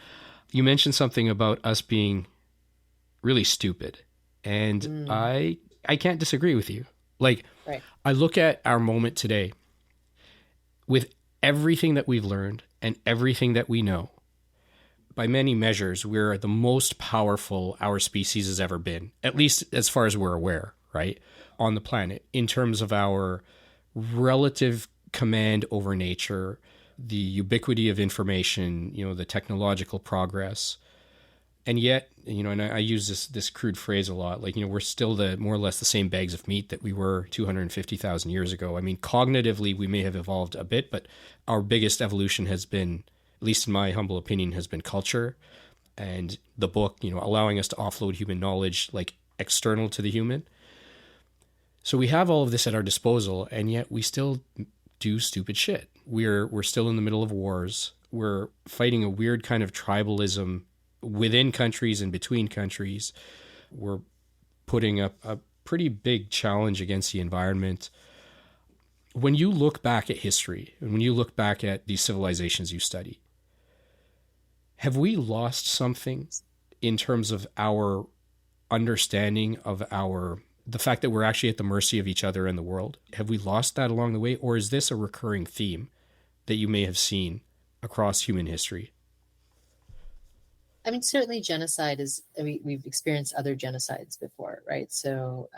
You mentioned something about us being really stupid, and I can't disagree with you. Like, I look at our moment today with everything that we've learned and everything that we know. By many measures, we're the most powerful our species has ever been, at least as far as we're aware, right, on the planet, in terms of our relative command over nature, the ubiquity of information, the technological progress. And yet, and I use this crude phrase a lot, like, we're still more or less the same bags of meat that we were 250,000 years ago. I mean, cognitively, we may have evolved a bit, but our biggest evolution has been, at least in my humble opinion, has been culture. And the book, allowing us to offload human knowledge, like external to the human. So we have all of this at our disposal, and yet we still do stupid shit. We're still in the middle of wars. We're fighting a weird kind of tribalism within countries and between countries. We're putting up a pretty big challenge against the environment. When you look back at history, and when you look back at these civilizations you study, have we lost something in terms of our understanding of the fact that we're actually at the mercy of each other in the world? Have we lost that along the way, or is this a recurring theme that you may have seen across human history? I mean, certainly genocide we've experienced other genocides before, right? So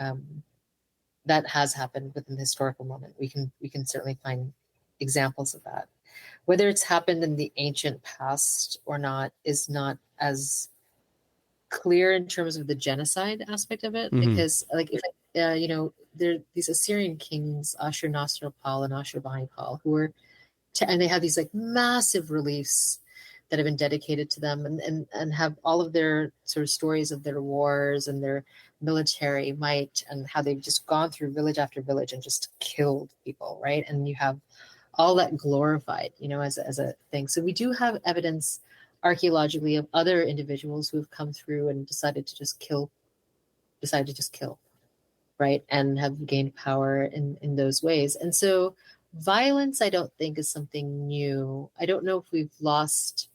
that has happened within the historical moment. We can certainly find examples of that. Whether it's happened in the ancient past or not is not as clear in terms of the genocide aspect of it, because like if there these Assyrian kings, Ashur-nasir-pal and Ashurbanipal, who were and they have these like massive reliefs that have been dedicated to them, and have all of their sort of stories of their wars and their military might and how they've just gone through village after village and just killed people, right? And you have all that glorified, as a thing. So we do have evidence archaeologically of other individuals who have come through and decided to just kill, right? And have gained power in those ways. And so violence, I don't think, is something new. I don't know if we've lost.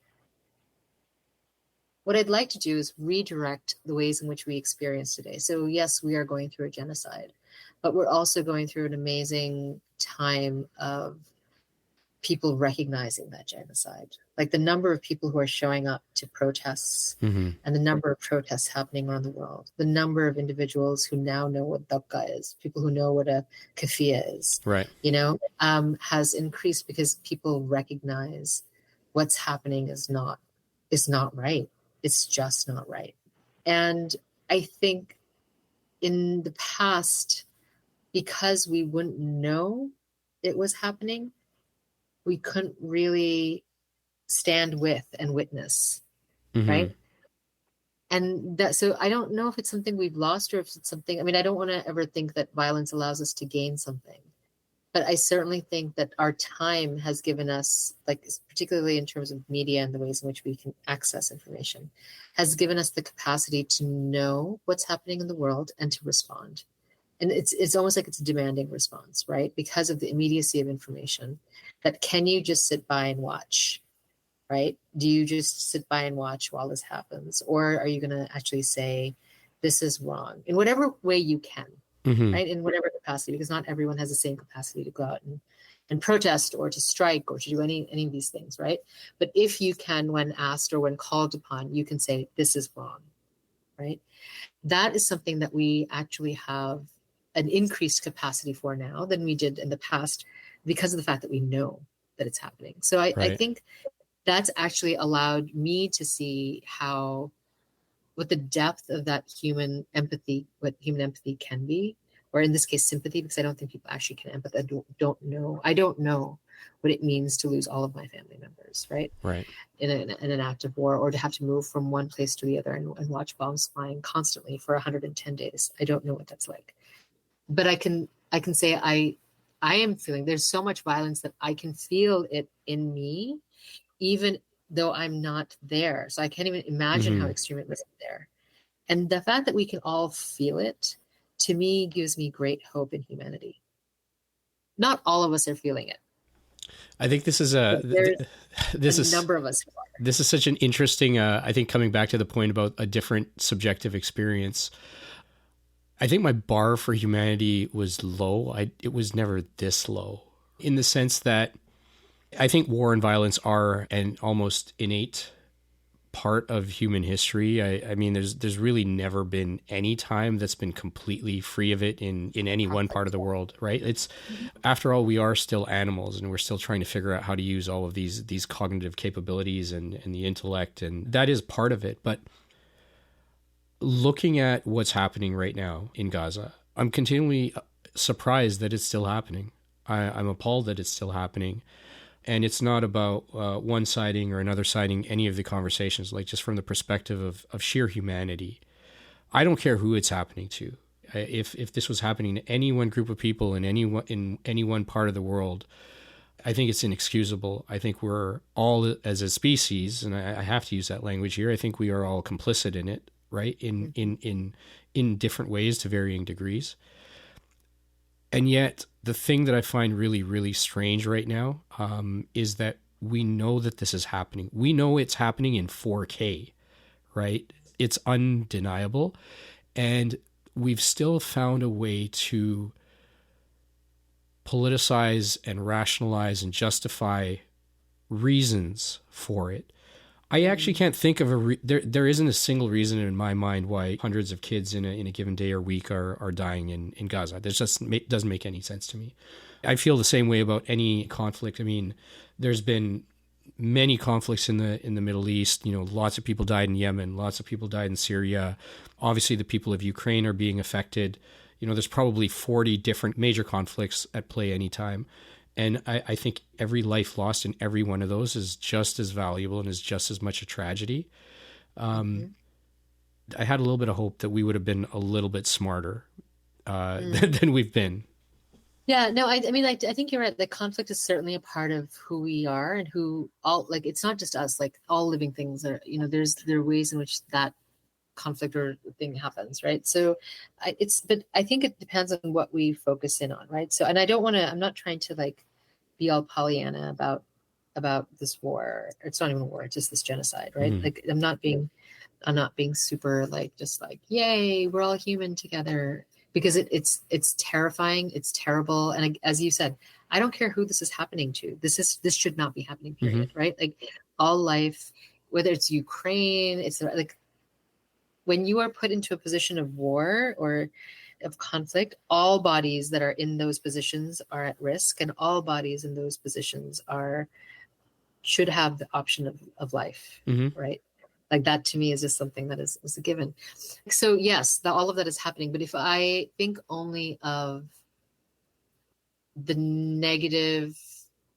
What I'd like to do is redirect the ways in which we experience today. So yes, we are going through a genocide, but we're also going through an amazing time of people recognizing that genocide. Like the number of people who are showing up to protests and the number of protests happening around the world, the number of individuals who now know what dabka is, people who know what a kafia is, right? Has increased because people recognize what's happening is not right. It's just not right. And I think in the past, because we wouldn't know it was happening, we couldn't really stand with and witness, right? And so I don't know if it's something we've lost or if it's something, I mean, I don't want to ever think that violence allows us to gain something, but I certainly think that our time has given us, like, particularly in terms of media and the ways in which we can access information, has given us the capacity to know what's happening in the world and to respond. And it's almost like it's a demanding response, right? Because of the immediacy of information, that can you just sit by and watch, right? Do you just sit by and watch while this happens? Or are you going to actually say, this is wrong in whatever way you can, right? In whatever capacity, because not everyone has the same capacity to go out and protest or to strike or to do any of these things, right? But if you can, when asked or when called upon, you can say, this is wrong, right? That is something that we actually have an increased capacity for now than we did in the past because of the fact that we know that it's happening. So I think that's actually allowed me to see what the depth of that human empathy can be, or in this case, sympathy, because I don't think people actually can empathize. I don't know what it means to lose all of my family members, right? Right. In an act of war, or to have to move from one place to the other and watch bombs flying constantly for 110 days. I don't know what that's like. But I can say I am feeling there's so much violence that I can feel it in me, even though I'm not there. So I can't even imagine how extreme it was there. And the fact that we can all feel it, to me, gives me great hope in humanity. Not all of us are feeling it. I think this is number of us who are. This is such an interesting, I think, coming back to the point about a different subjective experience. I think my bar for humanity was low. It was never this low, in the sense that I think war and violence are an almost innate part of human history. I mean, there's really never been any time that's been completely free of it in any one part of the world, right? It's after all, we are still animals, and we're still trying to figure out how to use all of these cognitive capabilities and the intellect, and that is part of it. But looking at what's happening right now in Gaza, I'm continually surprised that it's still happening. I'm appalled that it's still happening. And it's not about one siding or another siding any of the conversations, like just from the perspective of sheer humanity. I don't care who it's happening to. If this was happening to any one group of people in any one part of the world, I think it's inexcusable. I think we're all, as a species, and I have to use that language here, I think we are all complicit in it, right? In different ways to varying degrees. And yet, the thing that I find really, really strange right now is that we know that this is happening. We know it's happening in 4K, right? It's undeniable. And we've still found a way to politicize and rationalize and justify reasons for it. I actually can't think of there isn't a single reason in my mind why hundreds of kids in a given day or week are dying in Gaza. That just doesn't make any sense to me. I feel the same way about any conflict. I mean, there's been many conflicts in the Middle East. You know, lots of people died in Yemen, lots of people died in Syria. Obviously, the people of Ukraine are being affected. You know, there's probably 40 different major conflicts at play anytime. And I think every life lost in every one of those is just as valuable and is just as much a tragedy. I had a little bit of hope that we would have been a little bit smarter than we've been. Yeah, no, I mean, like, I think you're right. The conflict is certainly a part of who we are and who all, like, it's not just us, like all living things are, you know, there are ways in which that conflict or thing happens, right? So but I think it depends on what we focus in on, right? So, and I'm not trying to like be all Pollyanna about this war. It's not even a war, it's just this genocide, right? Like I'm not being super like, just like, yay, we're all human together, because it's terrifying. It's terrible. And as you said, I don't care who this is happening to. This should not be happening, period. Right? Like all life, whether it's Ukraine, it's like, when you are put into a position of war or of conflict, all bodies that are in those positions are at risk, and all bodies in those positions should have the option of life, right? Like that to me is just something that is a given. So yes, all of that is happening. But if I think only of the negative,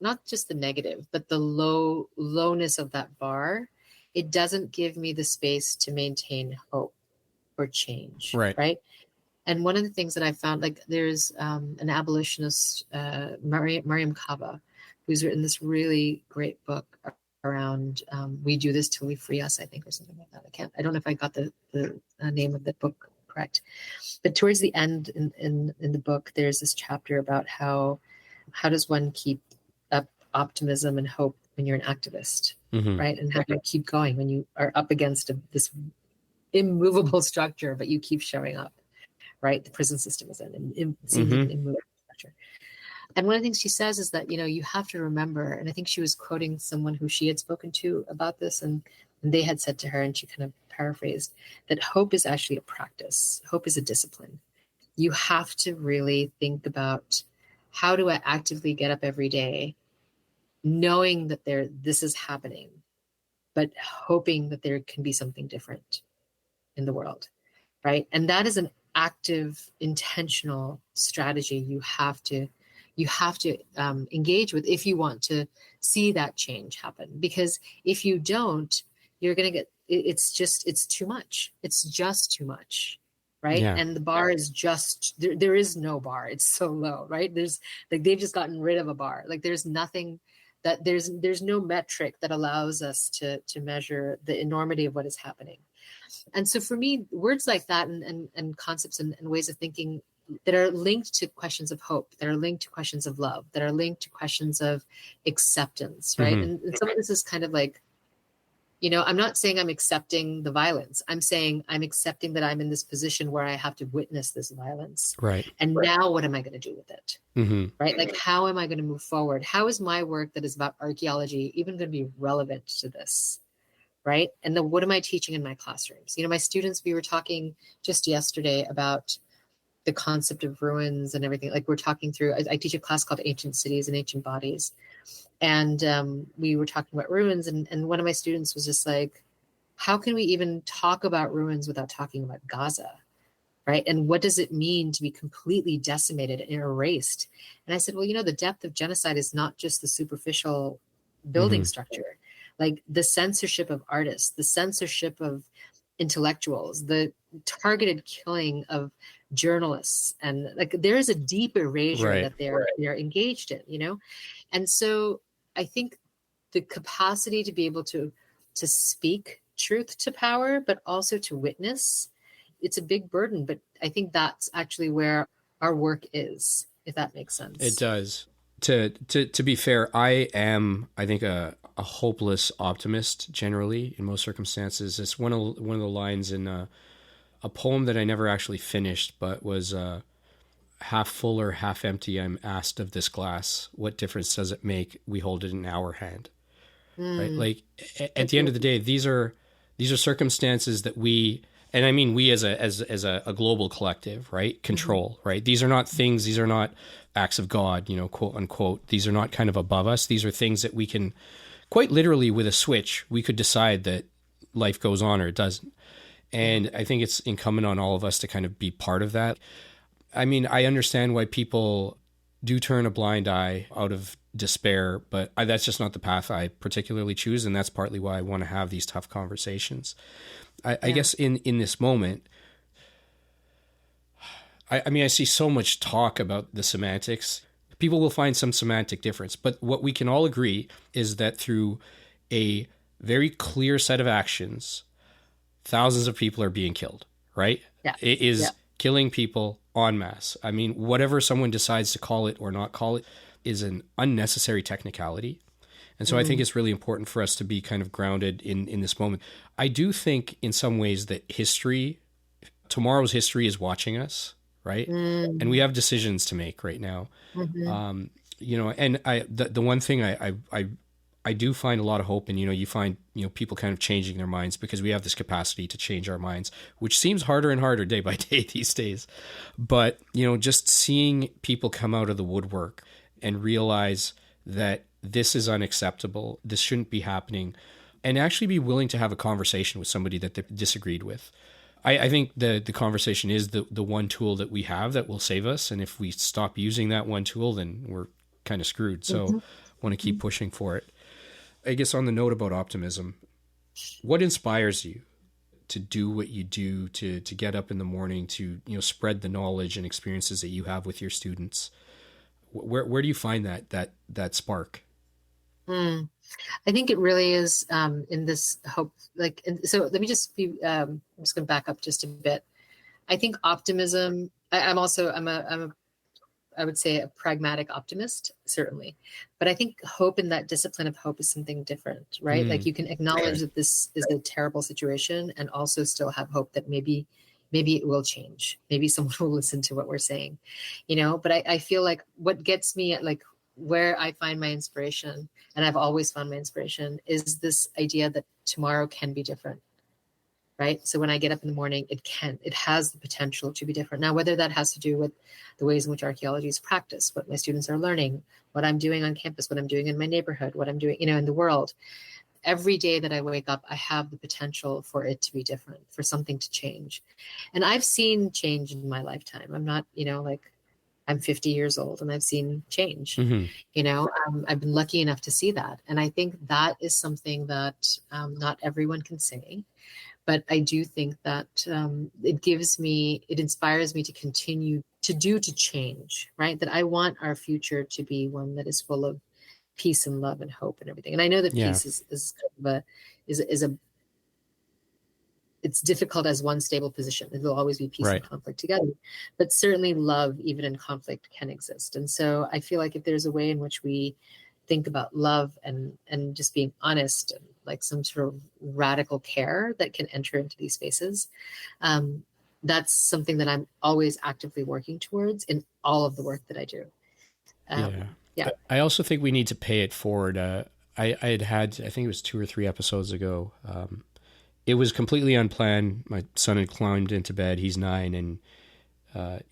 not just the negative, but the lowness of that bar, it doesn't give me the space to maintain hope or change. Right. And one of the things that I found, like there's an abolitionist, Mariam Kaba, who's written this really great book around We Do This Till We Free Us, I think, or something like that. I don't know if I got the name of the book correct. But towards the end in the book, there's this chapter about how does one keep up optimism and hope when you're an activist, right? And how do you keep going when you are up against this immovable structure, but you keep showing up, right? The prison system is it seems like an immovable structure. And one of the things she says is that, you know, you have to remember, and I think she was quoting someone who she had spoken to about this, and they had said to her, and she kind of paraphrased, that hope is actually a practice. Hope is a discipline. You have to really think about, how do I actively get up every day knowing that this is happening, but hoping that there can be something different in the world, right? And that is an active, intentional strategy you have to engage with if you want to see that change happen. Because if you don't, you're going to get, it's too much. It's just too much, right? Yeah. And the bar is just, there is no bar. It's so low, right? There's like, they've just gotten rid of a bar. Like there's nothing that there's no metric that allows us to measure the enormity of what is happening. And so for me, words like that and concepts and ways of thinking that are linked to questions of hope, that are linked to questions of love, that are linked to questions of acceptance, right? And some of this is kind of like, you know, I'm not saying I'm accepting the violence. I'm saying I'm accepting that I'm in this position where I have to witness this violence. Right. And now what am I going to do with it? Right? Like, how am I going to move forward? How is my work that is about archaeology even going to be relevant to this? Right? And then what am I teaching in my classrooms? You know, my students, we were talking just yesterday about the concept of ruins and everything. Like we're talking through, I teach a class called Ancient Cities and Ancient Bodies. And we were talking about ruins, and one of my students was just like, how can we even talk about ruins without talking about Gaza? Right? And what does it mean to be completely decimated and erased? And I said, well, you know, the depth of genocide is not just the superficial building structure. Like the censorship of artists, the censorship of intellectuals, the targeted killing of journalists, and like there is a deep erasure that they're engaged in, you know? And so I think the capacity to be able to speak truth to power, but also to witness, it's a big burden. But I think that's actually where our work is, if that makes sense. It does. To be fair, I think a hopeless optimist generally in most circumstances. It's one of the lines in a poem that I never actually finished, but was half full or half empty. I'm asked of this glass, what difference does it make? We hold it in our hand. Right? Like at the end of the day, these are circumstances that we, and I mean we as a global collective, right? Control, right? These are not things. These are not acts of God, you know, quote unquote. These are not kind of above us. These are things that we can, quite literally, with a switch, we could decide that life goes on or it doesn't. And I think it's incumbent on all of us to kind of be part of that. I mean, I understand why people do turn a blind eye out of despair, but that's just not the path I particularly choose. And that's partly why I want to have these tough conversations. I guess in this moment, I mean, I see so much talk about the semantics. People will find some semantic difference, but what we can all agree is that through a very clear set of actions, thousands of people are being killed, right? Yeah. It is killing people en masse. I mean, whatever someone decides to call it or not call it is an unnecessary technicality. And so I think it's really important for us to be kind of grounded in this moment. I do think in some ways that tomorrow's history is watching us, right? And we have decisions to make right now. You know, and the one thing I do find a lot of hope in, you know, you find, you know, people kind of changing their minds because we have this capacity to change our minds, which seems harder and harder day by day these days. But, you know, just seeing people come out of the woodwork and realize that this is unacceptable, this shouldn't be happening, and actually be willing to have a conversation with somebody that they disagreed with. I think the conversation is the one tool that we have that will save us. And if we stop using that one tool, then we're kind of screwed. So I want to keep pushing for it. I guess on the note about optimism, what inspires you to do what you do, to get up in the morning, to, you know, spread the knowledge and experiences that you have with your students? Where do you find that spark? I think it really is in this hope. So let me just be. I'm just going to back up just a bit. I think optimism. I would say a pragmatic optimist, certainly, but I think hope in that discipline of hope is something different, right? Like you can acknowledge that this is a terrible situation and also still have hope that maybe it will change. Maybe someone will listen to what we're saying, you know. But I feel like what gets me, like where I find my inspiration, and I've always found my inspiration, is this idea that tomorrow can be different. Right. So when I get up in the morning, it has the potential to be different. Now, whether that has to do with the ways in which archaeology is practiced, what my students are learning, what I'm doing on campus, what I'm doing in my neighborhood, what I'm doing, you know, in the world, every day that I wake up, I have the potential for it to be different, for something to change. And I've seen change in my lifetime. I'm not, you know, like I'm 50 years old and I've seen change, you know, I've been lucky enough to see that. And I think that is something that not everyone can say. But I do think that it inspires me to continue to change, right? That I want our future to be one that is full of peace and love and hope and everything. And I know that peace is it's difficult as one stable position. It will always be peace and conflict together, but certainly love, even in conflict, can exist. And so I feel like if there's a way in which we think about love and just being honest and like some sort of radical care that can enter into these spaces, that's something that I'm always actively working towards in all of the work that I do. I also think we need to pay it forward. I think it was 2 or 3 episodes ago. It was completely unplanned. My son had climbed into bed. He's 9, and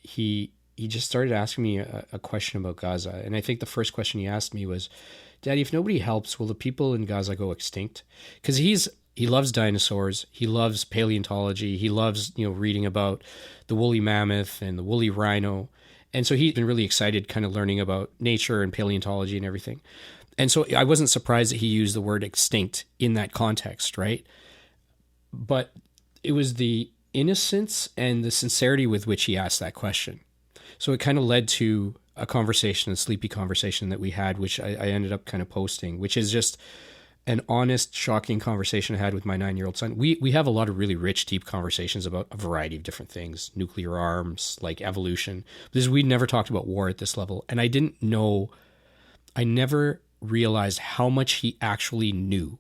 he just started asking me a question about Gaza. And I think the first question he asked me was, Daddy, if nobody helps, will the people in Gaza go extinct? Because he loves dinosaurs. He loves paleontology. He loves, you know, reading about the woolly mammoth and the woolly rhino. And so he's been really excited kind of learning about nature and paleontology and everything. And so I wasn't surprised that he used the word extinct in that context, right? But It was the innocence and the sincerity with which he asked that question. So it kind of led to a conversation, a sleepy conversation that we had, which I ended up kind of posting, which is just an honest, shocking conversation I had with my 9-year-old son. We have a lot of really rich, deep conversations about a variety of different things, nuclear arms, like evolution. Because we never talked about war at this level. And I never realized how much he actually knew,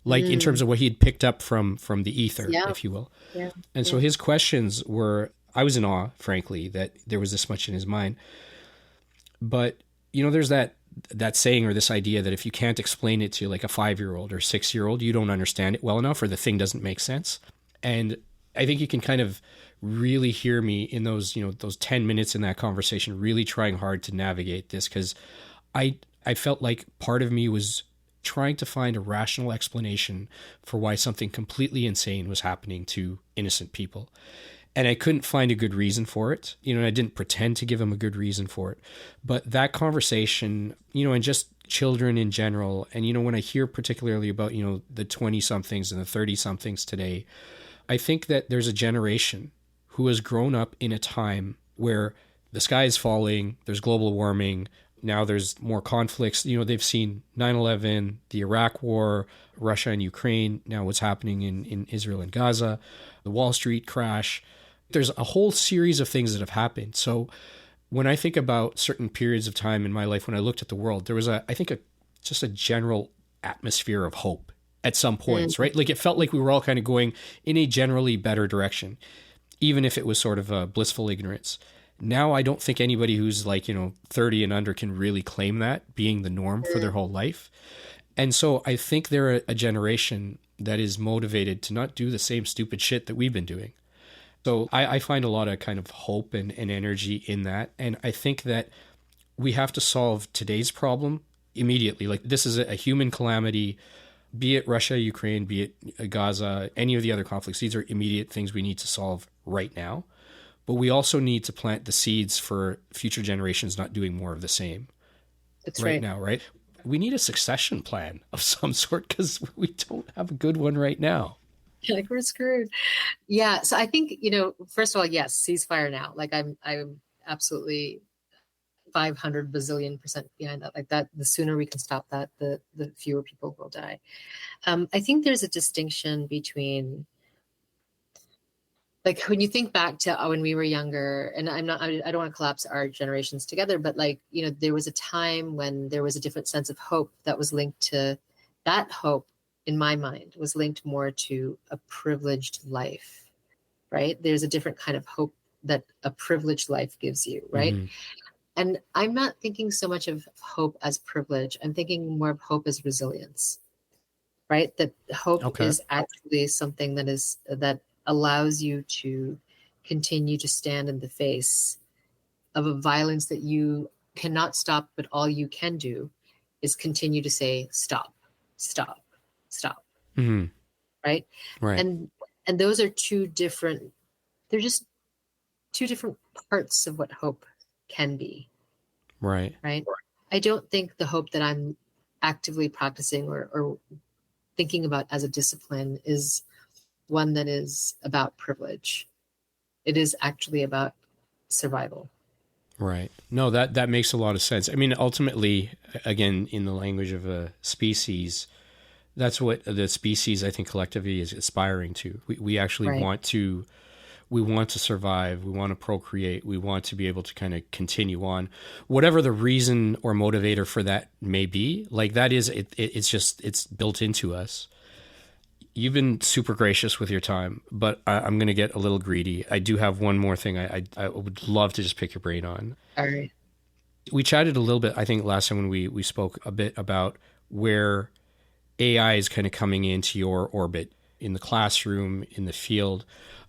like in terms of what he had picked up from the ether, if you will. Yeah. And so his questions were, I was in awe, frankly, that there was this much in his mind. But, there's that saying or this idea that if you can't explain it to like a 5-year-old or 6-year-old, you don't understand it well enough, or the thing doesn't make sense. And I think you can kind of really hear me in those 10 minutes in that conversation, really trying hard to navigate this, because I felt like part of me was trying to find a rational explanation for why something completely insane was happening to innocent people. And I couldn't find a good reason for it. And I didn't pretend to give him a good reason for it. But that conversation, and just children in general, and, when I hear particularly about, the 20-somethings and the 30-somethings today, I think that there's a generation who has grown up in a time where the sky is falling, there's global warming, now there's more conflicts. They've seen 9/11, the Iraq War, Russia and Ukraine, now what's happening in Israel and Gaza, the Wall Street crash. There's a whole series of things that have happened. So when I think about certain periods of time in my life, when I looked at the world, there was just a general atmosphere of hope at some points, right? Like it felt like we were all kind of going in a generally better direction, even if it was sort of a blissful ignorance. Now I don't think anybody who's 30 and under can really claim that being the norm for their whole life. And so I think they're a generation that is motivated to not do the same stupid shit that we've been doing. So I find a lot of kind of hope and energy in that. And I think that we have to solve today's problem immediately. Like this is a human calamity, be it Russia, Ukraine, be it Gaza, any of the other conflicts. These are immediate things we need to solve right now. But we also need to plant the seeds for future generations not doing more of the same. That's right now, right? We need a succession plan of some sort because we don't have a good one right now. Like we're screwed. Yeah. So I think, first of all, yes, ceasefire now. Like I'm absolutely 500 bazillion% behind that. Like that, the sooner we can stop that, the fewer people will die. I think there's a distinction between, like when you think back to when we were younger, and I don't want to collapse our generations together, but there was a time when there was a different sense of hope that was linked to that hope. In my mind, was linked more to a privileged life, right? There's a different kind of hope that a privileged life gives you, right? Mm-hmm. And I'm not thinking so much of hope as privilege. I'm thinking more of hope as resilience, right? That hope is actually something that allows you to continue to stand in the face of a violence that you cannot stop, but all you can do is continue to say, stop. Mm-hmm. Right. And those are they're just two different parts of what hope can be. Right. I don't think the hope that I'm actively practicing or thinking about as a discipline is one that is about privilege. It is actually about survival. Right. No, that makes a lot of sense. I mean, ultimately, again, in the language of a species, that's what the species, I think, collectively is aspiring to. We actually want to survive. We want to procreate. We want to be able to kind of continue on, whatever the reason or motivator for that may be. Like that is, it's built into us. You've been super gracious with your time, but I'm going to get a little greedy. I do have one more thing I would love to just pick your brain on. All right. We chatted a little bit, I think, last time when we spoke a bit about where AI is kind of coming into your orbit in the classroom, in the field.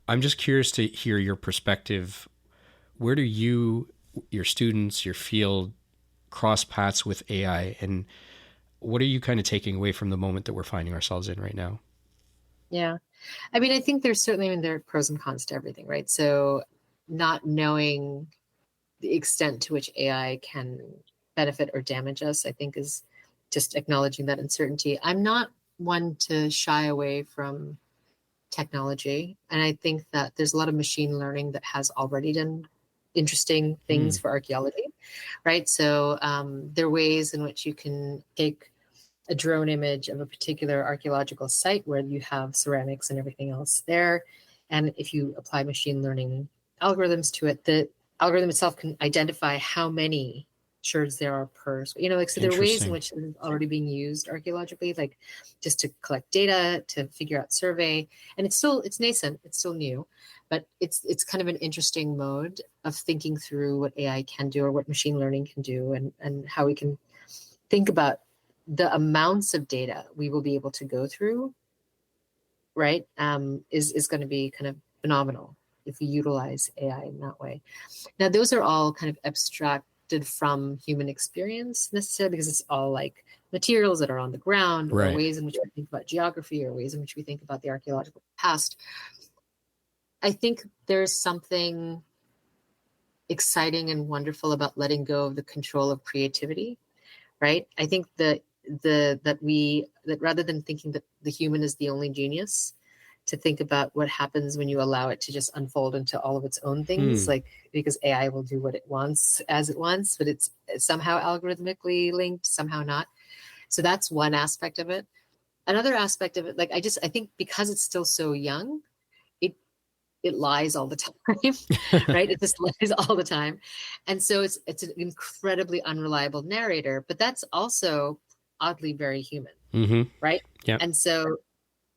I'm just curious to hear your perspective. Where do you, your students, your field cross paths with AI, and what are you kind of taking away from the moment that we're finding ourselves in right now? Yeah. I mean, I think there are pros and cons to everything, right? So not knowing the extent to which AI can benefit or damage us, I think is just acknowledging that uncertainty. I'm not one to shy away from technology. And I think that there's a lot of machine learning that has already done interesting things for archaeology, right? So there are ways in which you can take a drone image of a particular archaeological site where you have ceramics and everything else there. And if you apply machine learning algorithms to it, the algorithm itself can identify how many sherds there are per, like, so there are ways in which it's already being used archaeologically, like just to collect data, to figure out survey. And it's nascent, it's still new, but it's kind of an interesting mode of thinking through what AI can do or what machine learning can do, and how we can think about the amounts of data we will be able to go through, right, is going to be kind of phenomenal if we utilize AI in that way. Now, those are all kind of abstracted from human experience necessarily, because it's all like materials that are on the ground, or ways in which we think about geography, or ways in which we think about the archaeological past. I think there's something exciting and wonderful about letting go of the control of creativity, right? I think that rather than thinking that the human is the only genius, to think about what happens when you allow it to just unfold into all of its own things, like, because AI will do what it wants as it wants, but it's somehow algorithmically linked, somehow not. So that's one aspect of it. Another aspect of it, like, I think because it's still so young, it lies all the time, right? It just lies all the time. And so it's an incredibly unreliable narrator, but that's also oddly very human, right? Yeah. And so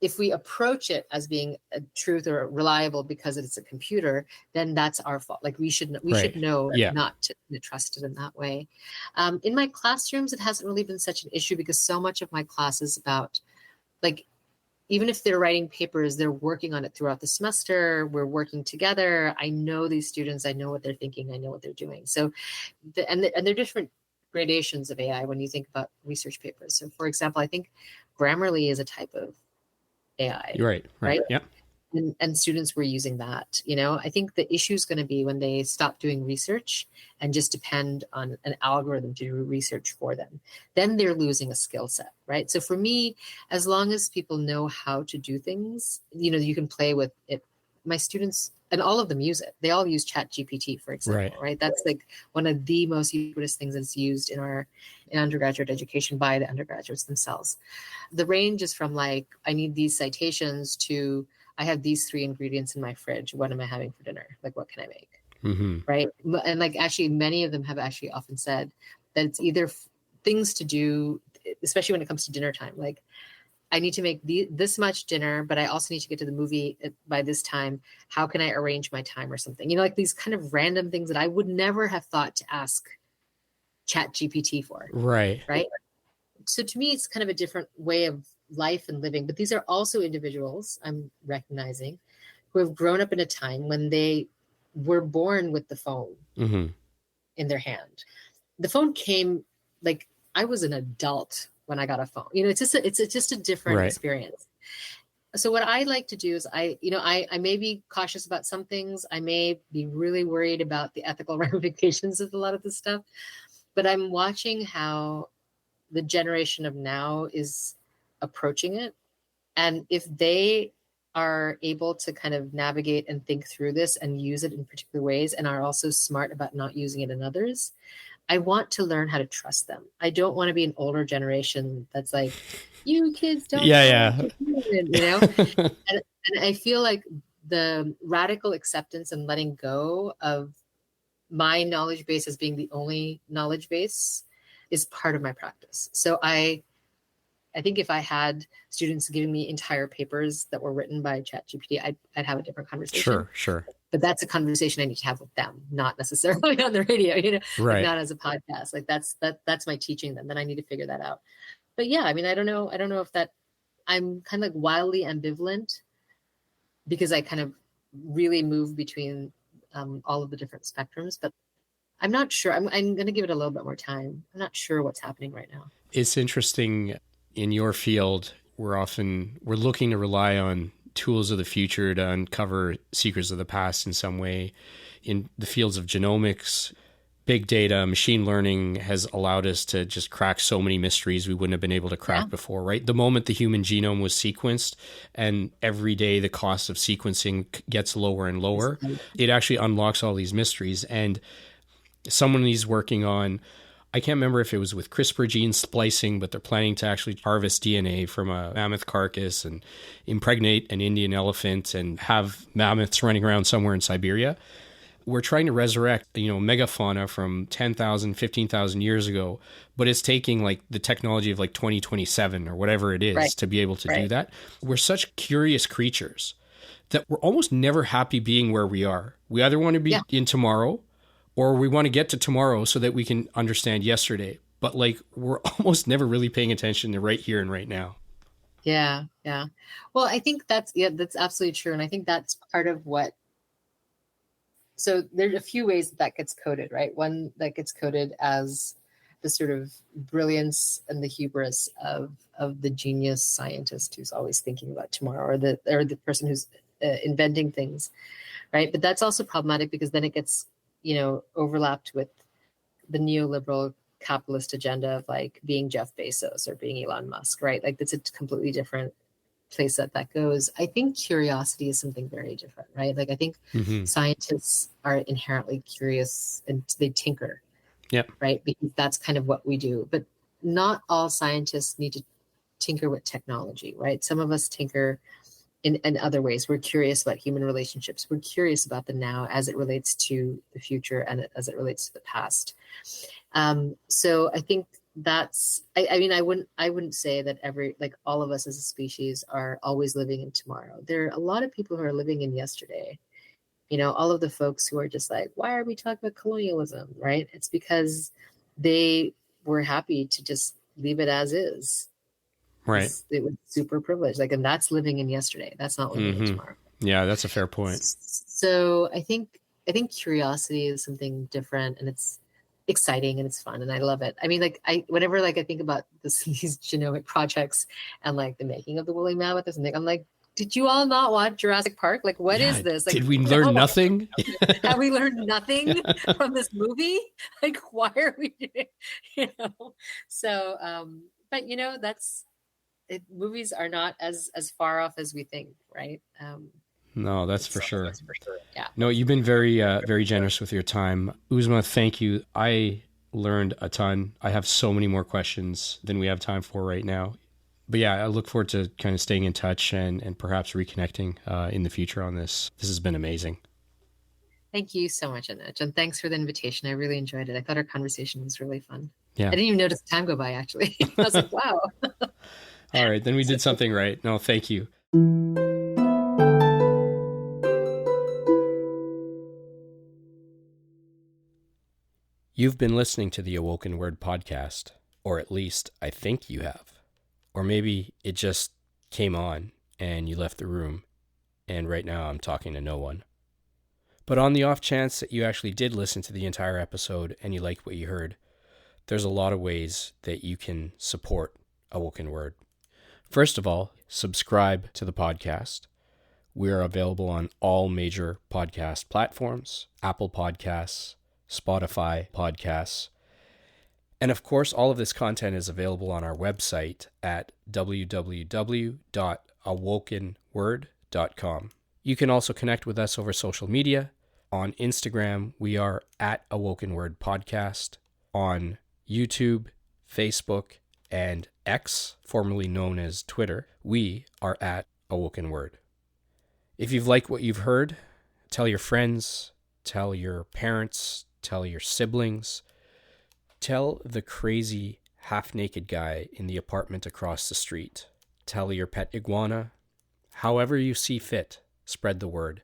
if we approach it as being a truth or reliable because it's a computer, then that's our fault. Like, we should know not to trust it in that way. In my classrooms, it hasn't really been such an issue, because so much of my class is about, like, even if they're writing papers, they're working on it throughout the semester. We're working together. I know these students. I know what they're thinking. I know what they're doing. So, and there are different gradations of AI when you think about research papers. So, for example, I think Grammarly is a type of AI. Right. Yeah. And students were using that. I think the issue is going to be when they stop doing research and just depend on an algorithm to do research for them. Then they're losing a skill set, right? So for me, as long as people know how to do things, you can play with it. My students, and all of them use it. They all use ChatGPT, for example, right? That's like one of the most ubiquitous things that's used in undergraduate education by the undergraduates themselves. The range is from, like, I need these citations, to I have these 3 ingredients in my fridge. What am I having for dinner? Like, what can I make? Right. And, like, actually, many of them have actually often said that it's either things to do, especially when it comes to dinner time. Like, I need to make this much dinner, but I also need to get to the movie by this time. How can I arrange my time or something? Like, these kind of random things that I would never have thought to ask ChatGPT for. Right. So to me, it's kind of a different way of life and living. But these are also individuals, I'm recognizing, who have grown up in a time when they were born with the phone in their hand. The phone came, like, I was an adult when I got a phone. It's just a different experience. So what I like to do is I may be cautious about some things. I may be really worried about the ethical ramifications of a lot of this stuff, but I'm watching how the generation of now is approaching it. And if they are able to kind of navigate and think through this and use it in particular ways, and are also smart about not using it in others, I want to learn how to trust them. I don't want to be an older generation that's like, you kids don't know. And I feel like the radical acceptance and letting go of my knowledge base as being the only knowledge base is part of my practice. So I think if I had students giving me entire papers that were written by ChatGPT, I'd have a different conversation. Sure. But that's a conversation I need to have with them, not necessarily on the radio, like, not as a podcast. Like, that's my teaching them. Then I need to figure that out. But yeah, I mean, I don't know if that, I'm kind of like wildly ambivalent, because I kind of really move between all of the different spectrums. But I'm not sure. I'm going to give it a little bit more time. I'm not sure what's happening right now. It's interesting. In your field, we're looking to rely on tools of the future to uncover secrets of the past in some way. In the fields of genomics, big data, machine learning has allowed us to just crack so many mysteries we wouldn't have been able to crack before, right? The moment the human genome was sequenced, and every day the cost of sequencing gets lower and lower, it actually unlocks all these mysteries. And someone is working on, I can't remember if it was with CRISPR gene splicing, but they're planning to actually harvest DNA from a mammoth carcass and impregnate an Indian elephant and have mammoths running around somewhere in Siberia. We're trying to resurrect, megafauna from 10,000, 15,000 years ago, but it's taking like the technology of like 2027 or whatever it is to be able to do that. We're such curious creatures that we're almost never happy being where we are. We either want to be in tomorrow, or we want to get to tomorrow so that we can understand yesterday. But like, we're almost never really paying attention to right here and right now. Yeah. Yeah. Well, I think that's absolutely true. And I think that's part of what, so there's a few ways that gets coded, right? One that gets coded as the sort of brilliance and the hubris of the genius scientist who's always thinking about tomorrow, or the person who's inventing things, right? But that's also problematic because then it gets, overlapped with the neoliberal capitalist agenda of like being Jeff Bezos or being Elon Musk, right? Like that's a completely different place that goes. I think curiosity is something very different, right? Like I think scientists are inherently curious and they tinker, right? Because that's kind of what we do. But not all scientists need to tinker with technology, right? Some of us tinker in other ways. We're curious about human relationships. We're curious about the now as it relates to the future and as it relates to the past. So I think that's, I wouldn't say that all of us as a species are always living in tomorrow. There are a lot of people who are living in yesterday. All of the folks who are just like, why are we talking about colonialism, right? It's because they were happy to just leave it as is. Right. It was super privileged. And that's living in yesterday. That's not living in tomorrow. Yeah, that's a fair point. So I think curiosity is something different, and it's exciting and it's fun and I love it. I mean, whenever I think about these genomic projects and like the making of the woolly mammoth or something, I'm like, did you all not watch Jurassic Park? Like, what is this? Like, did we learn nothing? Have we learned nothing from this movie? Like, why are we, So, but that's it. Movies are not as far off as we think, right? No, that's for sure. That's for sure. Yeah. No, you've been very, very generous with your time. Uzma, thank you. I learned a ton. I have so many more questions than we have time for right now. But yeah, I look forward to kind of staying in touch and perhaps reconnecting in the future on this. This has been amazing. Thank you so much, Anuj. And thanks for the invitation. I really enjoyed it. I thought our conversation was really fun. Yeah. I didn't even notice the time go by, actually. I was like, wow. All right, then we did something right. No, thank you. You've been listening to the AwokenWord podcast, or at least I think you have. Or maybe it just came on and you left the room, and right now I'm talking to no one. But on the off chance that you actually did listen to the entire episode and you liked what you heard, there's a lot of ways that you can support AwokenWord. First of all, subscribe to the podcast. We are available on all major podcast platforms, Apple Podcasts, Spotify podcasts. And of course, all of this content is available on our website at www.awokenword.com. You can also connect with us over social media. On Instagram, we are at AwokenWord Podcast. On YouTube, Facebook, and X, formerly known as Twitter, we are at AwokenWord. If you've liked what you've heard, tell your friends, tell your parents, tell your siblings, tell the crazy half-naked guy in the apartment across the street, tell your pet iguana. However you see fit, spread the word.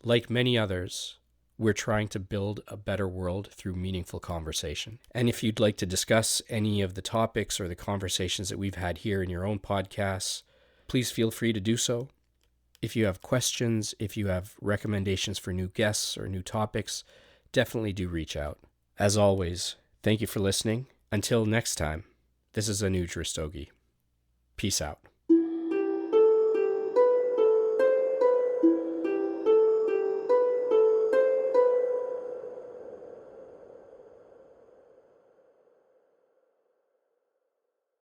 Like many others, we're trying to build a better world through meaningful conversation. And if you'd like to discuss any of the topics or the conversations that we've had here in your own podcasts, please feel free to do so. If you have questions, if you have recommendations for new guests or new topics, definitely do reach out. As always, thank you for listening. Until next time, this is Anuj Rastogi. Peace out.